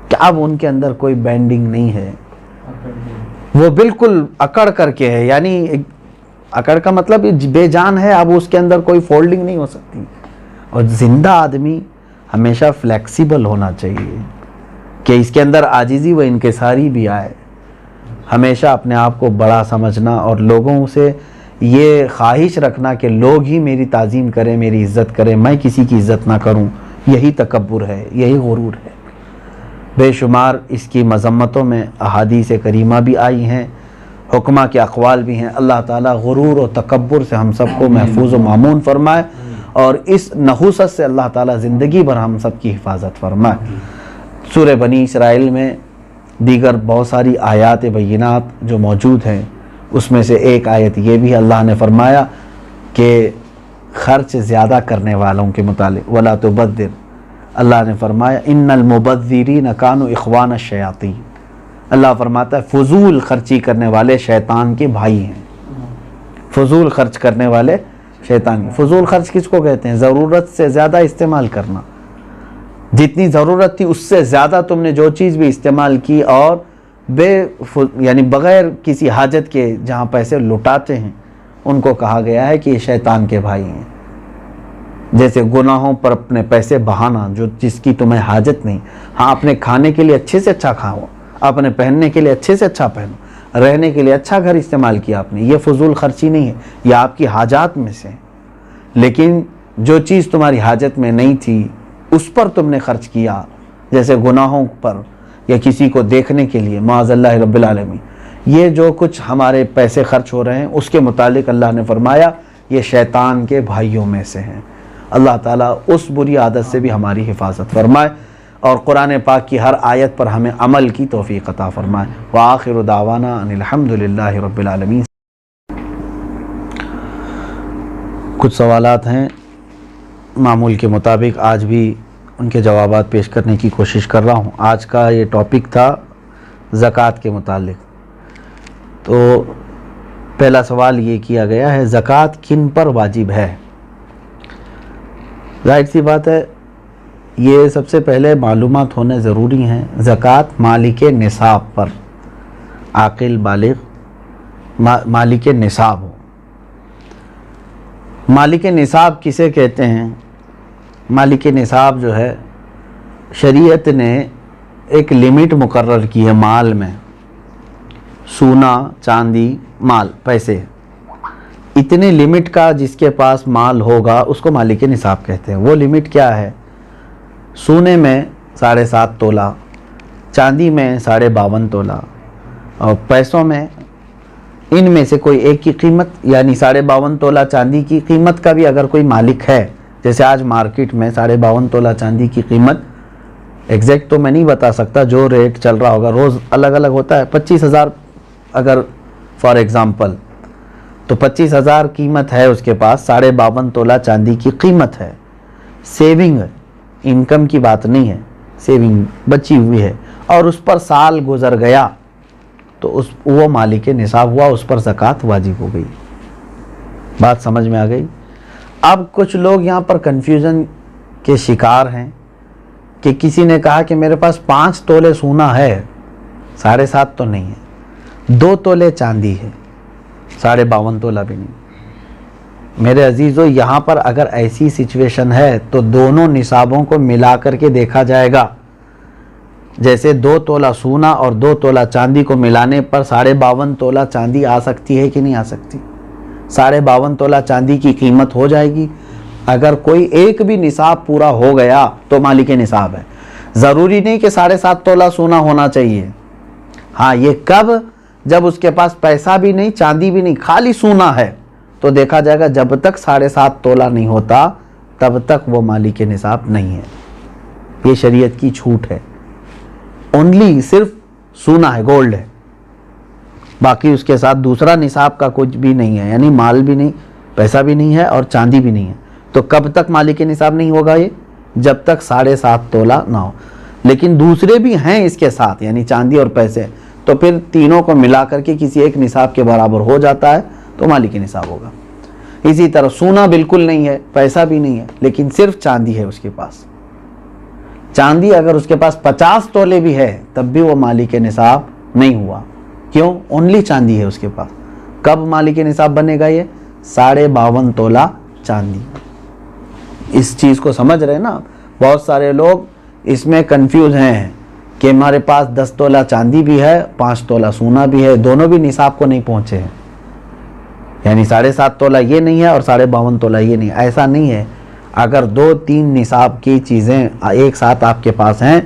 کہ اب ان کے اندر کوئی بینڈنگ نہیں ہے، وہ بالکل اکڑ کر کے ہے، یعنی اکڑ کا مطلب بے جان ہے، اب اس کے اندر کوئی فولڈنگ نہیں ہو سکتی۔ اور زندہ آدمی ہمیشہ فلیکسیبل ہونا چاہیے کہ اس کے اندر عاجزی و انکساری بھی آئے، ہمیشہ اپنے آپ کو بڑا سمجھنا اور لوگوں سے یہ خواہش رکھنا کہ لوگ ہی میری تعظیم کریں، میری عزت کریں، میں کسی کی عزت نہ کروں، یہی تکبر ہے، یہی غرور ہے۔ بے شمار اس کی مذمتوں میں احادیث کریمہ بھی آئی ہیں، حکماء کے اقوال بھی ہیں۔ اللہ تعالیٰ غرور و تکبر سے ہم سب کو محفوظ و مامون فرمائے، اور اس نحوست سے اللہ تعالیٰ زندگی بھر ہم سب کی حفاظت فرمائے۔ سورہ بنی اسرائیل میں دیگر بہت ساری آیات بینات جو موجود ہیں، اس میں سے ایک آیت یہ بھی اللہ نے فرمایا کہ خرچ زیادہ کرنے والوں کے متعلق وَلَا تُبَذِّرْ، اللہ نے فرمایا ان المبذرین کانوا اخوان الشیاطین، اللہ فرماتا ہے فضول خرچی کرنے والے شیطان کے بھائی ہیں۔ فضول خرچ کرنے والے شیطان، فضول خرچ کس کو کہتے ہیں؟ ضرورت سے زیادہ استعمال کرنا، جتنی ضرورت تھی اس سے زیادہ تم نے جو چیز بھی استعمال کی، اور یعنی بغیر کسی حاجت کے جہاں پیسے لٹاتے ہیں، ان کو کہا گیا ہے کہ یہ شیطان کے بھائی ہیں۔ جیسے گناہوں پر اپنے پیسے بہانا جو جس کی تمہیں حاجت نہیں، ہاں اپنے کھانے کے لیے اچھے سے اچھا کھاؤ، اپنے پہننے کے لیے اچھے سے اچھا پہنو، رہنے کے لیے اچھا گھر استعمال کیا آپ نے، یہ فضول خرچی نہیں ہے، یہ آپ کی حاجات میں سے۔ لیکن جو چیز تمہاری حاجت میں نہیں تھی اس پر تم نے خرچ کیا، جیسے گناہوں پر یا کسی کو دیکھنے کے لیے، معاذ اللہ رب العالمین، یہ جو کچھ ہمارے پیسے خرچ ہو رہے ہیں اس کے متعلق اللہ نے فرمایا یہ شیطان کے بھائیوں میں سے ہیں۔ اللہ تعالیٰ اس بری عادت سے بھی ہماری حفاظت فرمائے، اور قرآن پاک کی ہر آیت پر ہمیں عمل کی توفیق عطا فرمائے۔ وآخر دعوانا ان الحمد للہ رب العالمین۔ کچھ سوالات ہیں، معمول کے مطابق آج بھی ان کے جوابات پیش کرنے کی کوشش کر رہا ہوں۔ آج کا یہ ٹاپک تھا زکوٰۃ کے متعلق۔ تو پہلا سوال یہ کیا گیا ہے زکوٰۃ کن پر واجب ہے؟ ظاہر سی بات ہے، یہ سب سے پہلے معلومات ہونے ضروری ہیں۔ زکوٰۃ مالک نصاب پر، عاقل بالغ مالک نصاب ہو۔ مالک نصاب کسے کہتے ہیں؟ مالک نصاب جو ہے شریعت نے ایک لمٹ مقرر کی ہے مال میں، سونا چاندی مال پیسے، اتنے لمٹ کا جس کے پاس مال ہوگا اس کو مالک نصاب کہتے ہیں۔ وہ لمٹ کیا ہے؟ سونے میں 7.5 تولہ، چاندی میں 52.5 تولہ، اور پیسوں میں ان میں سے کوئی ایک کی قیمت، یعنی 52.5 تولہ چاندی کی قیمت کا بھی اگر کوئی مالک ہے، جیسے آج مارکیٹ میں 52.5 تولہ چاندی کی قیمت ایگزیکٹ تو میں نہیں بتا سکتا، جو ریٹ چل رہا ہوگا روز الگ الگ ہوتا ہے، 25,000 اگر فار ایگزامپل، تو 25,000 قیمت ہے اس کے پاس، 52.5 تولہ چاندی کی قیمت ہے۔ سیونگ انکم کی بات نہیں ہے، سیونگ بچی ہوئی ہے، اور اس پر سال گزر گیا تو وہ مالک نصاب ہوا، اس پر زکوٰۃ واجب ہو گئی۔ بات سمجھ میں آ گئی؟ اب کچھ لوگ یہاں پر کنفیوژن کے شکار ہیں کہ کسی نے کہا کہ میرے پاس 5 تولے سونا ہے، 7.5 تو نہیں ہے، 2 تولے چاندی ہے، 52.5 تولہ بھی نہیں۔ میرے عزیزو، یہاں پر اگر ایسی سچویشن ہے تو دونوں نصابوں کو ملا کر کے دیکھا جائے گا۔ جیسے 2 تولہ سونا اور 2 تولہ چاندی کو ملانے پر 52.5 تولہ چاندی آ سکتی ہے کہ نہیں آ سکتی؟ 52.5 تولہ چاندی کی قیمت ہو جائے گی۔ اگر کوئی ایک بھی نصاب پورا ہو گیا تو مالک نصاب ہے۔ ضروری نہیں کہ 7.5 تولہ سونا ہونا چاہیے۔ ہاں، یہ کب؟ جب اس کے پاس پیسہ بھی نہیں، چاندی بھی نہیں، خالی سونا ہے، تو دیکھا جائے گا جب تک 7.5 تولہ نہیں ہوتا تب تک وہ مالک نصاب نہیں ہے۔ یہ شریعت کی چھوٹ ہے۔ اونلی صرف سونا ہے، گولڈ ہے، باقی اس کے ساتھ دوسرا نصاب کا کچھ بھی نہیں ہے، یعنی مال بھی نہیں، پیسہ بھی نہیں ہے اور چاندی بھی نہیں ہے۔ تو کب تک مالک نصاب نہیں ہوگا یہ؟ جب تک 7.5 تولہ نہ ہو۔ لیکن دوسرے بھی ہیں اس کے ساتھ، یعنی چاندی اور پیسے، تو پھر تینوں کو ملا کر کے کسی ایک نصاب کے برابر ہو جاتا ہے تو مالک نصاب ہوگا۔ اسی طرح سونا بالکل نہیں ہے، پیسہ بھی نہیں ہے، لیکن صرف چاندی ہے اس کے پاس۔ چاندی اگر اس کے پاس 50 تولے بھی ہے تب بھی وہ مالک نصاب نہیں ہوا۔ کیوں؟ اونلی چاندی ہے اس کے پاس۔ کب مالک نصاب بنے گا یہ؟ 52.5 تولہ چاندی۔ اس چیز کو سمجھ رہے نا؟ بہت سارے لوگ اس میں کنفیوز ہیں کہ ہمارے پاس 10 تولہ چاندی بھی ہے، 5 تولہ سونا بھی ہے، دونوں بھی نصاب کو نہیں پہنچے ہیں، یعنی 7.5 تولہ یہ نہیں ہے اور 52.5 تولہ یہ نہیں ہے۔ ایسا نہیں ہے۔ اگر 2-3 نصاب کی چیزیں ایک ساتھ آپ کے پاس ہیں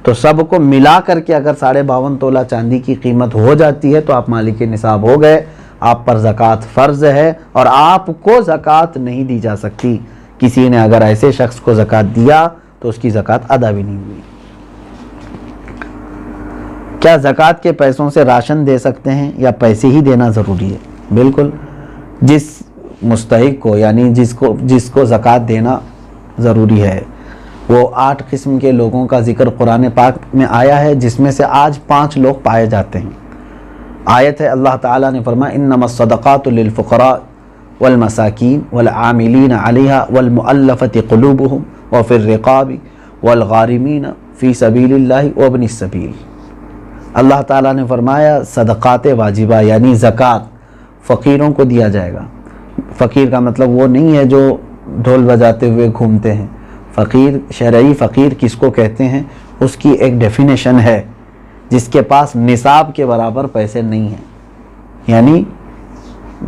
تو سب کو ملا کر کے اگر 52.5 تولہ چاندی کی قیمت ہو جاتی ہے تو آپ مالک نصاب ہو گئے، آپ پر زکوٰۃ فرض ہے، اور آپ کو زکوٰۃ نہیں دی جا سکتی۔ کسی نے اگر ایسے شخص کو زکوٰۃ دیا تو اس کی زکوٰۃ ادا بھی نہیں ہوئی۔ کیا زکوٰۃ کے پیسوں سے راشن دے سکتے ہیں یا پیسے ہی دینا ضروری ہے؟ بالکل، جس مستحق کو، یعنی جس کو زکوٰۃ دینا ضروری ہے، وہ 8 قسم کے لوگوں کا ذکر قرآن پاک میں آیا ہے، جس میں سے آج 5 لوگ پائے جاتے ہیں۔ آیت ہے، اللہ تعالیٰ نے فرمایا انما الصدقات للفقراء والمساکین والعاملین علیہا والمؤلفۃ قلوبہم وفی الرقاب والغارمین فی سبیل اللہ وابن السبیل۔ اللہ تعالیٰ نے فرمایا صدقات واجبہ یعنی زکوٰۃ فقیروں کو دیا جائے گا۔ فقیر کا مطلب وہ نہیں ہے جو ڈھول بجاتے ہوئے گھومتے ہیں۔ فقیر، شرعی فقیر کس کو کہتے ہیں، اس کی ایک ڈیفینیشن ہے، جس کے پاس نصاب کے برابر پیسے نہیں ہیں۔ یعنی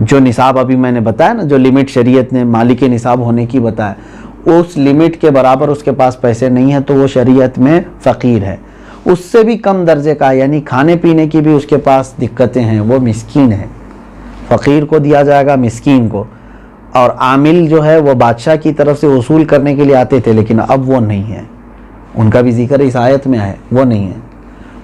جو نصاب ابھی میں نے بتایا نا، جو لمٹ شریعت نے مالک نصاب ہونے کی بتایا، اس لمٹ کے برابر اس کے پاس پیسے نہیں ہیں تو وہ شریعت میں فقیر ہے۔ اس سے بھی کم درجے کا، یعنی کھانے پینے کی بھی اس کے پاس دقتیں ہیں، وہ مسکین ہے۔ فقیر کو دیا جائے گا، مسکین کو۔ اور عامل جو ہے وہ بادشاہ کی طرف سے وصول کرنے کے لیے آتے تھے، لیکن اب وہ نہیں ہے، ان کا بھی ذکر اس آیت میں ہے، وہ نہیں ہے۔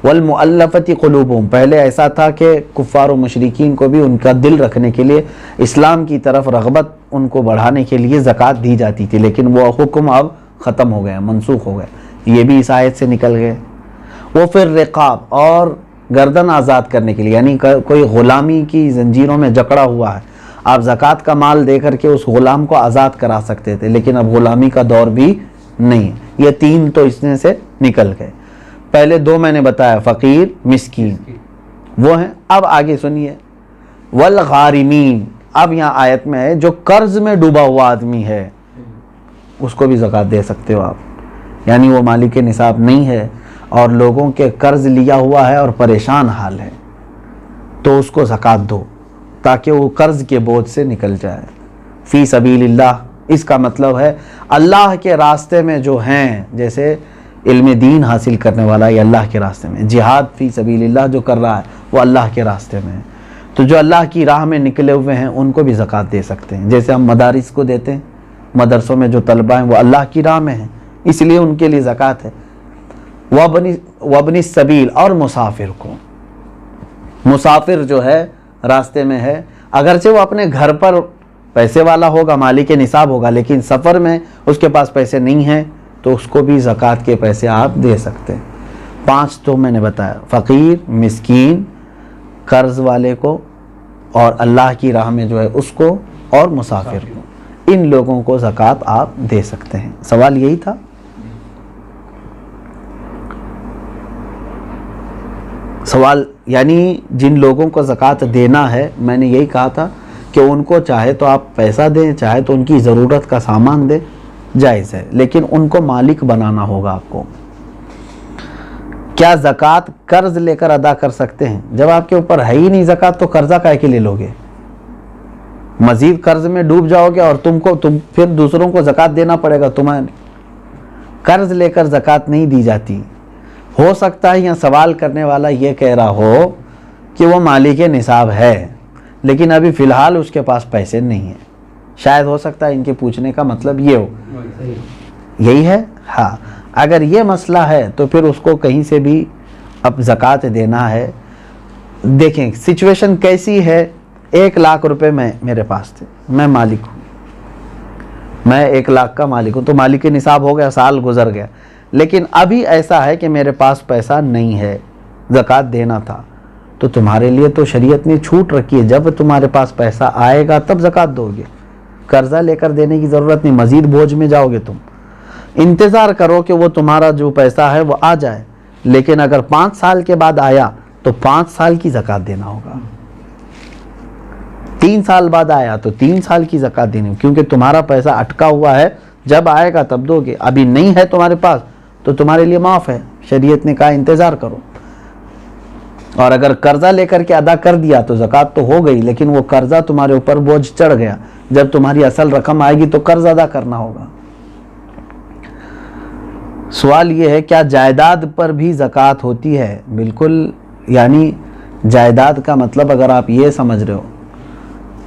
والمؤلفۃ قلوبہم، پہلے ایسا تھا کہ کفار و مشرکین کو بھی ان کا دل رکھنے کے لیے، اسلام کی طرف رغبت ان کو بڑھانے کے لیے زکوٰۃ دی جاتی تھی، لیکن وہ حکم اب ختم ہو گیا، منسوخ ہو گئے، یہ بھی اس آیت سے نکل گئے۔ وہ پھر رقاب، اور گردن آزاد کرنے کے لیے، یعنی کوئی غلامی کی زنجیروں میں جکڑا ہوا ہے، آپ زکوٰۃ کا مال دے کر کے اس غلام کو آزاد کرا سکتے تھے، لیکن اب غلامی کا دور بھی نہیں ہے۔ یہ 3 تو اس میں سے نکل گئے۔ پہلے 2 میں نے بتایا، فقیر، مسکین، وہ ہیں۔ اب آگے سنیے، والغارمین، اب یہاں آیت میں ہے جو قرض میں ڈوبا ہوا آدمی ہے اس کو بھی زکوٰۃ دے سکتے ہو آپ، یعنی وہ مالک نصاب نہیں ہے اور لوگوں کے قرض لیا ہوا ہے اور پریشان حال ہے، تو اس کو زکوٰۃ دو۔ تاکہ وہ قرض کے بوجھ سے نکل جائے. فی سبیل اللہ اس کا مطلب ہے اللہ کے راستے میں جو ہیں، جیسے علم دین حاصل کرنے والا یہ اللہ کے راستے میں، جہاد فی سبیل اللہ جو کر رہا ہے وہ اللہ کے راستے میں ہے. تو جو اللہ کی راہ میں نکلے ہوئے ہیں ان کو بھی زکوٰۃ دے سکتے ہیں. جیسے ہم مدارس کو دیتے ہیں، مدرسوں میں جو طلبہ ہیں وہ اللہ کی راہ میں ہیں، اس لیے ان کے لیے زکوٰۃ ہے. وابن السبیل، اور مسافر کو، مسافر جو ہے راستے میں ہے، اگرچہ وہ اپنے گھر پر پیسے والا ہوگا، مالک نصاب ہوگا، لیکن سفر میں اس کے پاس پیسے نہیں ہیں تو اس کو بھی زکوٰۃ کے پیسے آپ دے سکتے ہیں. 5 تو میں نے بتایا، فقیر، مسکین، قرض والے کو، اور اللہ کی راہ میں جو ہے اس کو، اور مسافر کو. ان لوگوں کو زکوٰۃ آپ دے سکتے ہیں. سوال یہی تھا. سوال یعنی جن لوگوں کو زکوٰۃ دینا ہے، میں نے یہی کہا تھا کہ ان کو چاہے تو آپ پیسہ دیں، چاہے تو ان کی ضرورت کا سامان دیں، جائز ہے، لیکن ان کو مالک بنانا ہوگا آپ کو. کیا زکوٰۃ قرض لے کر ادا کر سکتے ہیں؟ جب آپ کے اوپر ہے ہی نہیں زکوٰۃ تو قرضہ کائے کے لے لو گے؟ مزید قرض میں ڈوب جاؤ گے اور تم پھر دوسروں کو زکوٰۃ دینا پڑے گا. تمہیں قرض لے کر زکوٰۃ نہیں دی جاتی. ہو سکتا ہے یا سوال کرنے والا یہ کہہ رہا ہو کہ وہ مالک نصاب ہے لیکن ابھی فی الحال اس کے پاس پیسے نہیں ہیں. شاید ہو سکتا ہے ان کے پوچھنے کا مطلب یہ ہو. یہی ہے. ہاں، اگر یہ مسئلہ ہے تو پھر اس کو کہیں سے بھی اب زکوٰۃ دینا ہے. دیکھیں سچویشن کیسی ہے. 1 لاکھ روپے میرے پاس تھے، میں مالک ہوں، میں 1 لاکھ کا مالک ہوں، تو مالک نصاب ہو گیا، سال گزر گیا، لیکن ابھی ایسا ہے کہ میرے پاس پیسہ نہیں ہے، زکوٰۃ دینا تھا. تو تمہارے لیے تو شریعت نے چھوٹ رکھی ہے، جب تمہارے پاس پیسہ آئے گا تب زکوٰۃ دو گے. قرضہ لے کر دینے کی ضرورت نہیں، مزید بوجھ میں جاؤ گے. تم انتظار کرو کہ وہ تمہارا جو پیسہ ہے وہ آ جائے، لیکن اگر 5 سال کے بعد آیا تو 5 سال کی زکوٰۃ دینا ہوگا. 3 سال بعد آیا تو 3 سال کی زکوٰۃ دینی، کیونکہ تمہارا پیسہ اٹکا ہوا ہے، جب آئے گا تب دو گے. ابھی نہیں ہے تمہارے پاس تو تمہارے لیے معاف ہے. شریعت نے کہا انتظار کرو. اور اگر قرضہ لے کر کے ادا کر دیا تو زکوٰۃ تو ہو گئی، لیکن وہ قرضہ تمہارے اوپر بوجھ چڑھ گیا. جب تمہاری اصل رقم آئے گی تو قرض ادا کرنا ہوگا. سوال یہ ہے کیا جائیداد پر بھی زکوٰۃ ہوتی ہے؟ بالکل. یعنی جائیداد کا مطلب اگر آپ یہ سمجھ رہے ہو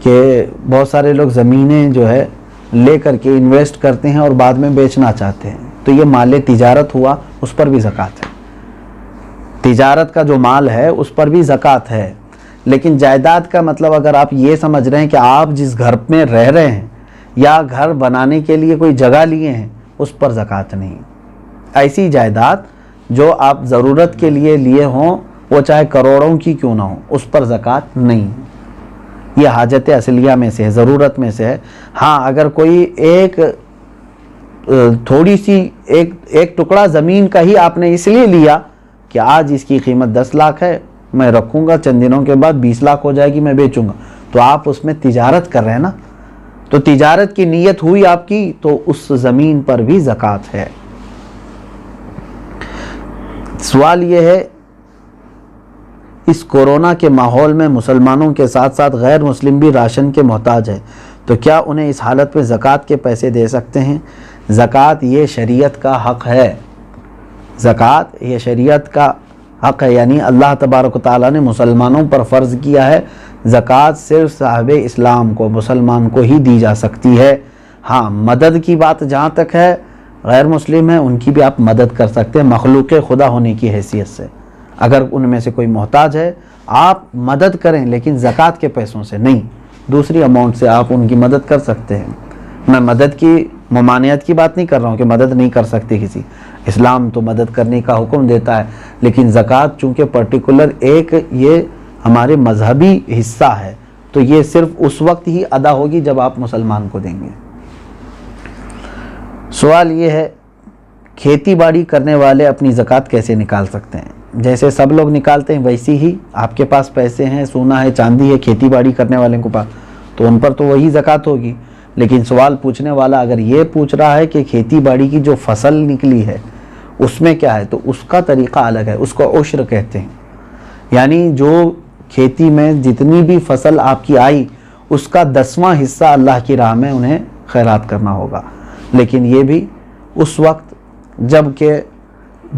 کہ بہت سارے لوگ زمینیں جو ہے لے کر کے انویسٹ کرتے ہیں اور بعد میں بیچنا چاہتے ہیں، تو یہ مال تجارت ہوا، اس پر بھی زکوٰۃ ہے. تجارت کا جو مال ہے اس پر بھی زکوٰۃ ہے. لیکن جائیداد کا مطلب اگر آپ یہ سمجھ رہے ہیں کہ آپ جس گھر میں رہ رہے ہیں یا گھر بنانے کے لیے کوئی جگہ لیے ہیں، اس پر زکوٰۃ نہیں. ایسی جائیداد جو آپ ضرورت کے لیے لیے ہوں، وہ چاہے کروڑوں کی کیوں نہ ہو، اس پر زکوٰۃ نہیں. یہ حاجت اصلیہ میں سے ہے، ضرورت میں سے ہے. ہاں، اگر کوئی ایک تھوڑی سی ایک ٹکڑا زمین کا ہی آپ نے اس لیے لیا کہ آج اس کی قیمت 10 لاکھ ہے، میں رکھوں گا، چند دنوں کے بعد 20 لاکھ ہو جائے گی، میں بیچوں گا، تو آپ اس میں تجارت کر رہے ہیں نا. تو تجارت کی نیت ہوئی آپ کی، تو اس زمین پر بھی زکوٰۃ ہے. سوال یہ ہے اس کورونا کے ماحول میں مسلمانوں کے ساتھ ساتھ غیر مسلم بھی راشن کے محتاج ہے، تو کیا انہیں اس حالت میں زکوٰۃ کے پیسے دے سکتے ہیں؟ زکوٰۃ یہ شریعت کا حق ہے. زکوٰۃ یہ شریعت کا حق ہے، یعنی اللہ تبارک و تعالیٰ نے مسلمانوں پر فرض کیا ہے. زکوٰۃ صرف صاحب اسلام کو، مسلمان کو ہی دی جا سکتی ہے. ہاں، مدد کی بات جہاں تک ہے، غیر مسلم ہیں ان کی بھی آپ مدد کر سکتے ہیں مخلوق خدا ہونے کی حیثیت سے. اگر ان میں سے کوئی محتاج ہے آپ مدد کریں، لیکن زکوٰۃ کے پیسوں سے نہیں، دوسری اماؤنٹ سے آپ ان کی مدد کر سکتے ہیں. میں مدد کی ممانعت کی بات نہیں کر رہا ہوں کہ مدد نہیں کر سکتے کسی. اسلام تو مدد کرنے کا حکم دیتا ہے، لیکن زکوٰۃ چونکہ پرٹیکولر ایک یہ ہمارے مذہبی حصہ ہے، تو یہ صرف اس وقت ہی ادا ہوگی جب آپ مسلمان کو دیں گے. سوال یہ ہے کھیتی باڑی کرنے والے اپنی زکوٰۃ کیسے نکال سکتے ہیں؟ جیسے سب لوگ نکالتے ہیں ویسی ہی آپ کے پاس پیسے ہیں، سونا ہے، چاندی ہے، کھیتی باڑی کرنے والے کے پاس، تو ان پر تو وہی زکوٰۃ ہوگی. لیکن سوال پوچھنے والا اگر یہ پوچھ رہا ہے کہ کھیتی باڑی کی جو فصل نکلی ہے اس میں کیا ہے، تو اس کا طریقہ الگ ہے، اس کو عشر کہتے ہیں. یعنی جو کھیتی میں جتنی بھی فصل آپ کی آئی اس کا 10واں حصہ اللہ کی راہ میں انہیں خیرات کرنا ہوگا. لیکن یہ بھی اس وقت جب کہ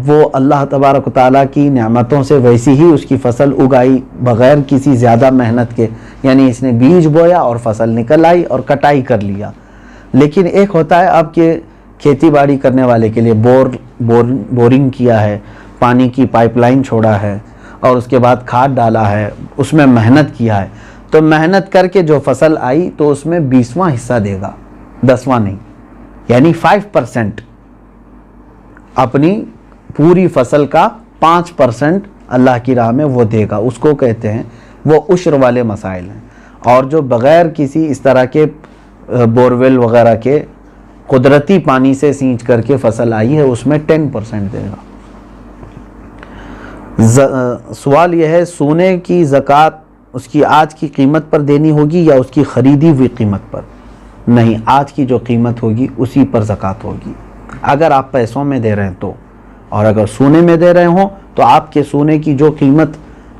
وہ اللہ تبارک و تعالیٰ کی نعمتوں سے ویسی ہی اس کی فصل اگائی بغیر کسی زیادہ محنت کے، یعنی اس نے بیج بویا اور فصل نکل آئی اور کٹائی کر لیا. لیکن ایک ہوتا ہے اب کہ کھیتی باڑی کرنے والے کے لیے بورنگ کیا ہے، پانی کی پائپ لائن چھوڑا ہے اور اس کے بعد کھاد ڈالا ہے، اس میں محنت کیا ہے، تو محنت کر کے جو فصل آئی تو اس میں 20واں حصہ دے گا، 10واں نہیں، یعنی 5%. اپنی پوری فصل کا 5% اللہ کی راہ میں وہ دے گا. اس کو کہتے ہیں وہ عشر والے مسائل ہیں. اور جو بغیر کسی اس طرح کے بورویل وغیرہ کے قدرتی پانی سے سینچ کر کے فصل آئی ہے اس میں 10% دے گا. سوال یہ ہے سونے کی زکوٰۃ اس کی آج کی قیمت پر دینی ہوگی یا اس کی خریدی ہوئی قیمت پر؟ نہیں، آج کی جو قیمت ہوگی اسی پر زکوٰۃ ہوگی اگر آپ پیسوں میں دے رہے ہیں تو. اور اگر سونے میں دے رہے ہوں تو آپ کے سونے کی جو قیمت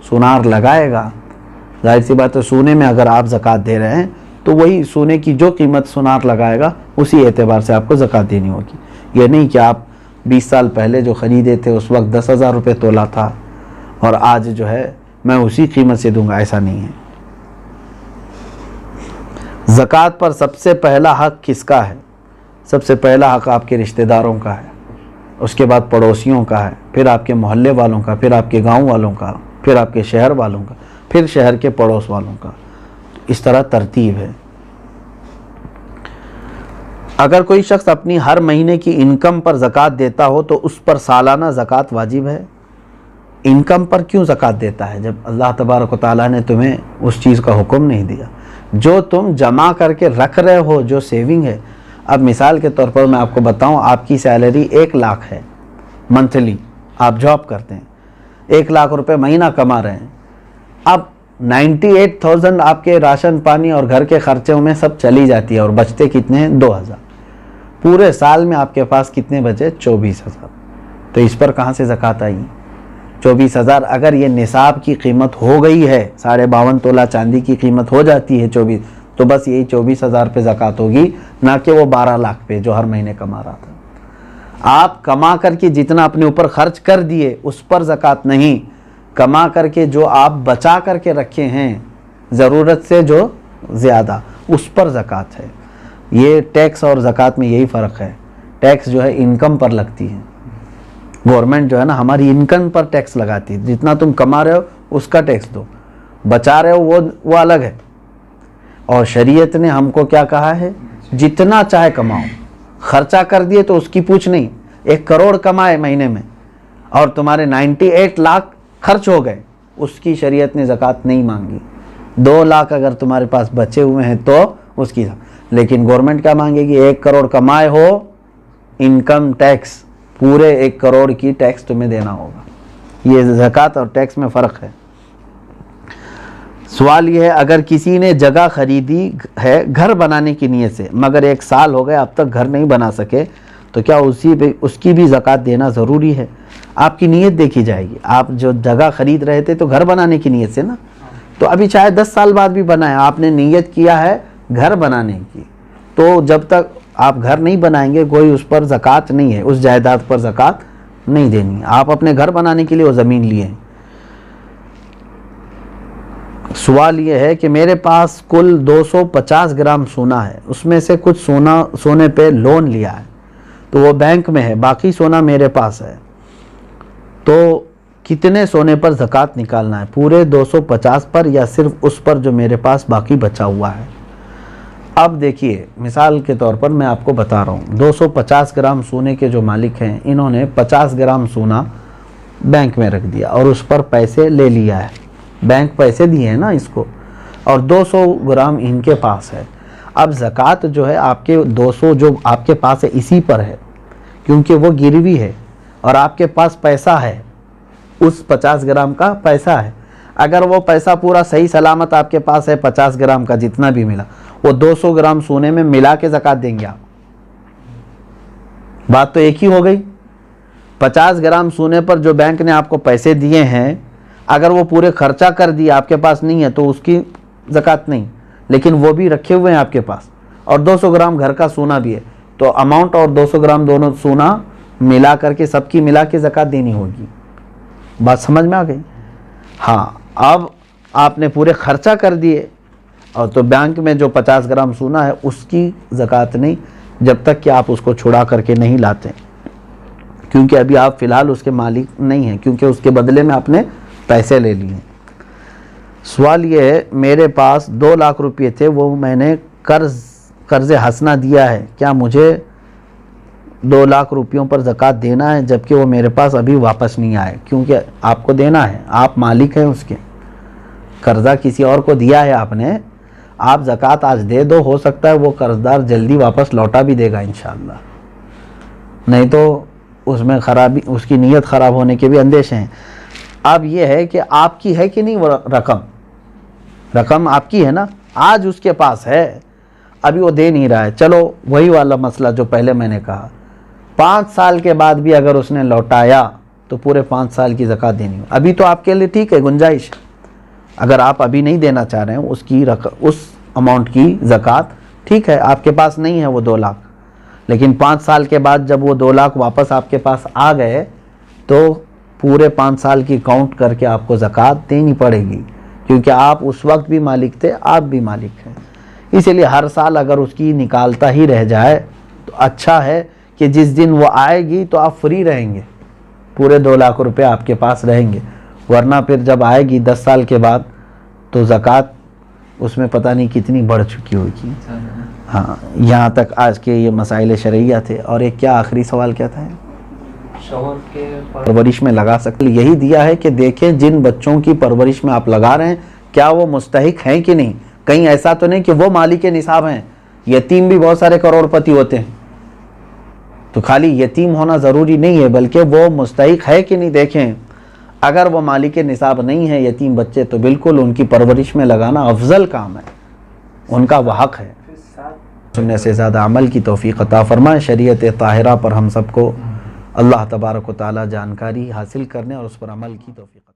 سونار لگائے گا، ظاہر سی بات ہے سونے میں اگر آپ زکوٰۃ دے رہے ہیں تو وہی سونے کی جو قیمت سونار لگائے گا اسی اعتبار سے آپ کو زکوٰۃ دینی ہوگی. یہ نہیں کہ آپ 20 سال پہلے جو خریدے تھے اس وقت 10,000 روپے تولہ تھا اور آج جو ہے میں اسی قیمت سے دوں گا، ایسا نہیں ہے. زکوٰۃ پر سب سے پہلا حق کس کا ہے؟ سب سے پہلا حق آپ کے رشتہ داروں کا ہے، اس کے بعد پڑوسیوں کا ہے، پھر آپ کے محلے والوں کا، پھر آپ کے گاؤں والوں کا، پھر آپ کے شہر والوں کا، پھر شہر کے پڑوس والوں کا. اس طرح ترتیب ہے. اگر کوئی شخص اپنی ہر مہینے کی انکم پر زکوٰۃ دیتا ہو تو اس پر سالانہ زکوٰۃ واجب ہے؟ انکم پر کیوں زکوٰۃ دیتا ہے جب اللہ تبارک و تعالیٰ نے تمہیں اس چیز کا حکم نہیں دیا؟ جو تم جمع کر کے رکھ رہے ہو، جو سیونگ ہے. اب مثال کے طور پر میں آپ کو بتاؤں، آپ کی سیلری 1 لاکھ ہے منتھلی، آپ جاب کرتے ہیں، 1 لاکھ روپے مہینہ کما رہے ہیں. اب 98,000 آپ کے راشن پانی اور گھر کے خرچوں میں سب چلی جاتی ہے اور بچتے کتنے ہیں؟ 2,000. پورے سال میں آپ کے پاس کتنے بچے؟ 24,000. تو اس پر کہاں سے زکوٰۃ آئی؟ 24,000 اگر یہ نصاب کی قیمت ہو گئی ہے، 52.5 تولہ چاندی کی قیمت ہو جاتی ہے 24، تو بس یہی 24,000 پہ زکوٰۃ ہوگی، نہ کہ وہ 12 لاکھ پہ جو ہر مہینے کما رہا تھا. آپ کما کر کے جتنا اپنے اوپر خرچ کر دیے اس پر زکوٰۃ نہیں، کما کر کے جو آپ بچا کر کے رکھے ہیں ضرورت سے جو زیادہ، اس پر زکوٰۃ ہے. یہ ٹیکس اور زکوٰۃ میں یہی فرق ہے. ٹیکس جو ہے انکم پر لگتی ہے، گورنمنٹ جو ہے نا ہماری انکم پر ٹیکس لگاتی ہے. جتنا تم کما رہے ہو اس کا ٹیکس دو، بچا رہے ہو وہ الگ ہے. اور شریعت نے ہم کو کیا کہا ہے؟ جتنا چاہے کماؤ. خرچہ کر دیے تو اس کی پوچھ نہیں. 1 کروڑ کمائے مہینے میں اور تمہارے 98 لاکھ خرچ ہو گئے، اس کی شریعت نے زکوٰۃ نہیں مانگی. 2 لاکھ اگر تمہارے پاس بچے ہوئے ہیں تو اس کی. لیکن گورنمنٹ کیا مانگے گی؟ 1 کروڑ کمائے ہو، انکم ٹیکس پورے 1 کروڑ کی ٹیکس تمہیں دینا ہوگا. یہ زکوٰۃ اور ٹیکس میں فرق ہے. سوال یہ ہے اگر کسی نے جگہ خریدی ہے گھر بنانے کی نیت سے مگر 1 سال ہو گئے اب تک گھر نہیں بنا سکے تو کیا اس کی بھی زکوٰۃ دینا ضروری ہے؟ آپ کی نیت دیکھی جائے گی. آپ جو جگہ خرید رہے تھے تو گھر بنانے کی نیت سے نا، تو ابھی چاہے 10 سال بعد بھی بنائیں، آپ نے نیت کیا ہے گھر بنانے کی، تو جب تک آپ گھر نہیں بنائیں گے کوئی اس پر زکوٰۃ نہیں ہے، اس جائیداد پر زکوٰۃ نہیں دینی. آپ اپنے گھر بنانے کے لیے وہ زمین لیے ہیں. سوال یہ ہے کہ میرے پاس کل 250 گرام سونا ہے، اس میں سے کچھ سونے پہ لون لیا ہے تو وہ بینک میں ہے، باقی سونا میرے پاس ہے، تو کتنے سونے پر زکوٰۃ نکالنا ہے؟ پورے 250 پر یا صرف اس پر جو میرے پاس باقی بچا ہوا ہے؟ اب دیکھیے مثال کے طور پر میں آپ کو بتا رہا ہوں، 250 گرام سونے کے جو مالک ہیں انہوں نے 50 گرام سونا بینک میں رکھ دیا اور اس پر پیسے لے لیا ہے، بینک پیسے دیے ہیں نا اس کو، اور 200 گرام ان کے پاس ہے. اب زکوٰۃ جو ہے آپ کے 200 جو آپ کے پاس ہے اسی پر ہے کیونکہ وہ گروی ہے اور آپ کے پاس پیسہ ہے، اس 50 گرام کا پیسہ ہے. اگر وہ پیسہ پورا صحیح سلامت آپ کے پاس ہے 50 گرام کا جتنا بھی ملا، وہ 200 گرام سونے میں ملا کے زکوٰۃ دیں گے آپ. بات تو ایک ہی ہو گئی. 50 گرام سونے پر جو بینک نے آپ کو پیسے دیے ہیں اگر وہ پورے خرچہ کر دی آپ کے پاس نہیں ہے تو اس کی زکوٰۃ نہیں، لیکن وہ بھی رکھے ہوئے ہیں آپ کے پاس، اور 200 گرام گھر کا سونا بھی ہے، تو اماؤنٹ اور 200 گرام دونوں سونا ملا کر کے سب کی ملا کے زکوٰۃ دینی ہوگی۔ بات سمجھ میں آ گئی؟ ہاں، اب آپ نے پورے خرچہ کر دیے اور تو بینک میں جو 50 گرام سونا ہے اس کی زکوٰۃ نہیں، جب تک کہ آپ اس کو چھڑا کر کے نہیں لاتے، کیونکہ ابھی آپ فی الحال اس کے مالک نہیں ہیں، کیونکہ اس کے بدلے میں آپ نے پیسے لے لیے ہیں۔ سوال یہ ہے، میرے پاس 2 لاکھ روپے تھے، وہ میں نے قرض حسنہ دیا ہے، کیا مجھے 2 لاکھ روپیوں پر زکوٰۃ دینا ہے جبکہ وہ میرے پاس ابھی واپس نہیں آئے؟ کیونکہ آپ کو دینا ہے، آپ مالک ہیں اس کے، قرضہ کسی اور کو دیا ہے آپ نے، آپ زکوٰۃ آج دے دو، ہو سکتا ہے وہ قرضدار جلدی واپس لوٹا بھی دے گا انشاءاللہ، نہیں تو اس میں خرابی، اس کی نیت خراب ہونے کے بھی اندیشے ہیں۔ اب یہ ہے کہ آپ کی ہے کہ نہیں وہ رقم آپ کی ہے نا، آج اس کے پاس ہے، ابھی وہ دے نہیں رہا ہے، چلو وہی والا مسئلہ جو پہلے میں نے کہا، 5 سال کے بعد بھی اگر اس نے لوٹایا تو پورے 5 سال کی زکوٰۃ دینی ہو۔ ابھی تو آپ کے لیے ٹھیک ہے، گنجائش، اگر آپ ابھی نہیں دینا چاہ رہے ہیں اس کی اس اماؤنٹ کی زکوٰۃ، ٹھیک ہے، آپ کے پاس نہیں ہے وہ 2 لاکھ، لیکن 5 سال کے بعد جب وہ 2 لاکھ واپس آپ کے پاس آ گئے تو پورے 5 سال کی کاؤنٹ کر کے آپ کو زکوٰۃ دینی پڑے گی، کیونکہ آپ اس وقت بھی مالک تھے، آپ بھی مالک ہیں۔ اسی لیے ہر سال اگر اس کی نکالتا ہی رہ جائے تو اچھا ہے کہ جس دن وہ آئے گی تو آپ فری رہیں گے، پورے 2 لاکھ روپے آپ کے پاس رہیں گے، ورنہ پھر جب آئے گی 10 سال کے بعد تو زکوٰۃ اس میں پتہ نہیں کتنی بڑھ چکی ہوگی۔ ہاں، یہاں تک آج کے یہ مسائل شرعیہ تھے۔ اور ایک کیا آخری سوال کیا تھا؟ شوہر کے پرورش میں لگا سکتے، یہی دیا ہے کہ دیکھیں جن بچوں کی پرورش میں آپ لگا رہے ہیں کیا وہ مستحق ہیں کہ نہیں، کہیں ایسا تو نہیں کہ وہ مالک نصاب ہیں، یتیم بھی بہت سارے کروڑ پتی ہوتے ہیں، تو خالی یتیم ہونا ضروری نہیں ہے بلکہ وہ مستحق ہے کہ نہیں دیکھیں۔ اگر وہ مالک نصاب نہیں ہے یتیم بچے تو بالکل ان کی پرورش میں لگانا افضل کام ہے، ان کا وہ حق ہے۔ سننے سے زیادہ عمل کی توفیق عطا فرمائے۔ شریعت طاہرہ پر ہم سب کو اللہ تبارک و تعالی جانکاری حاصل کرنے اور اس پر عمل کی توفیق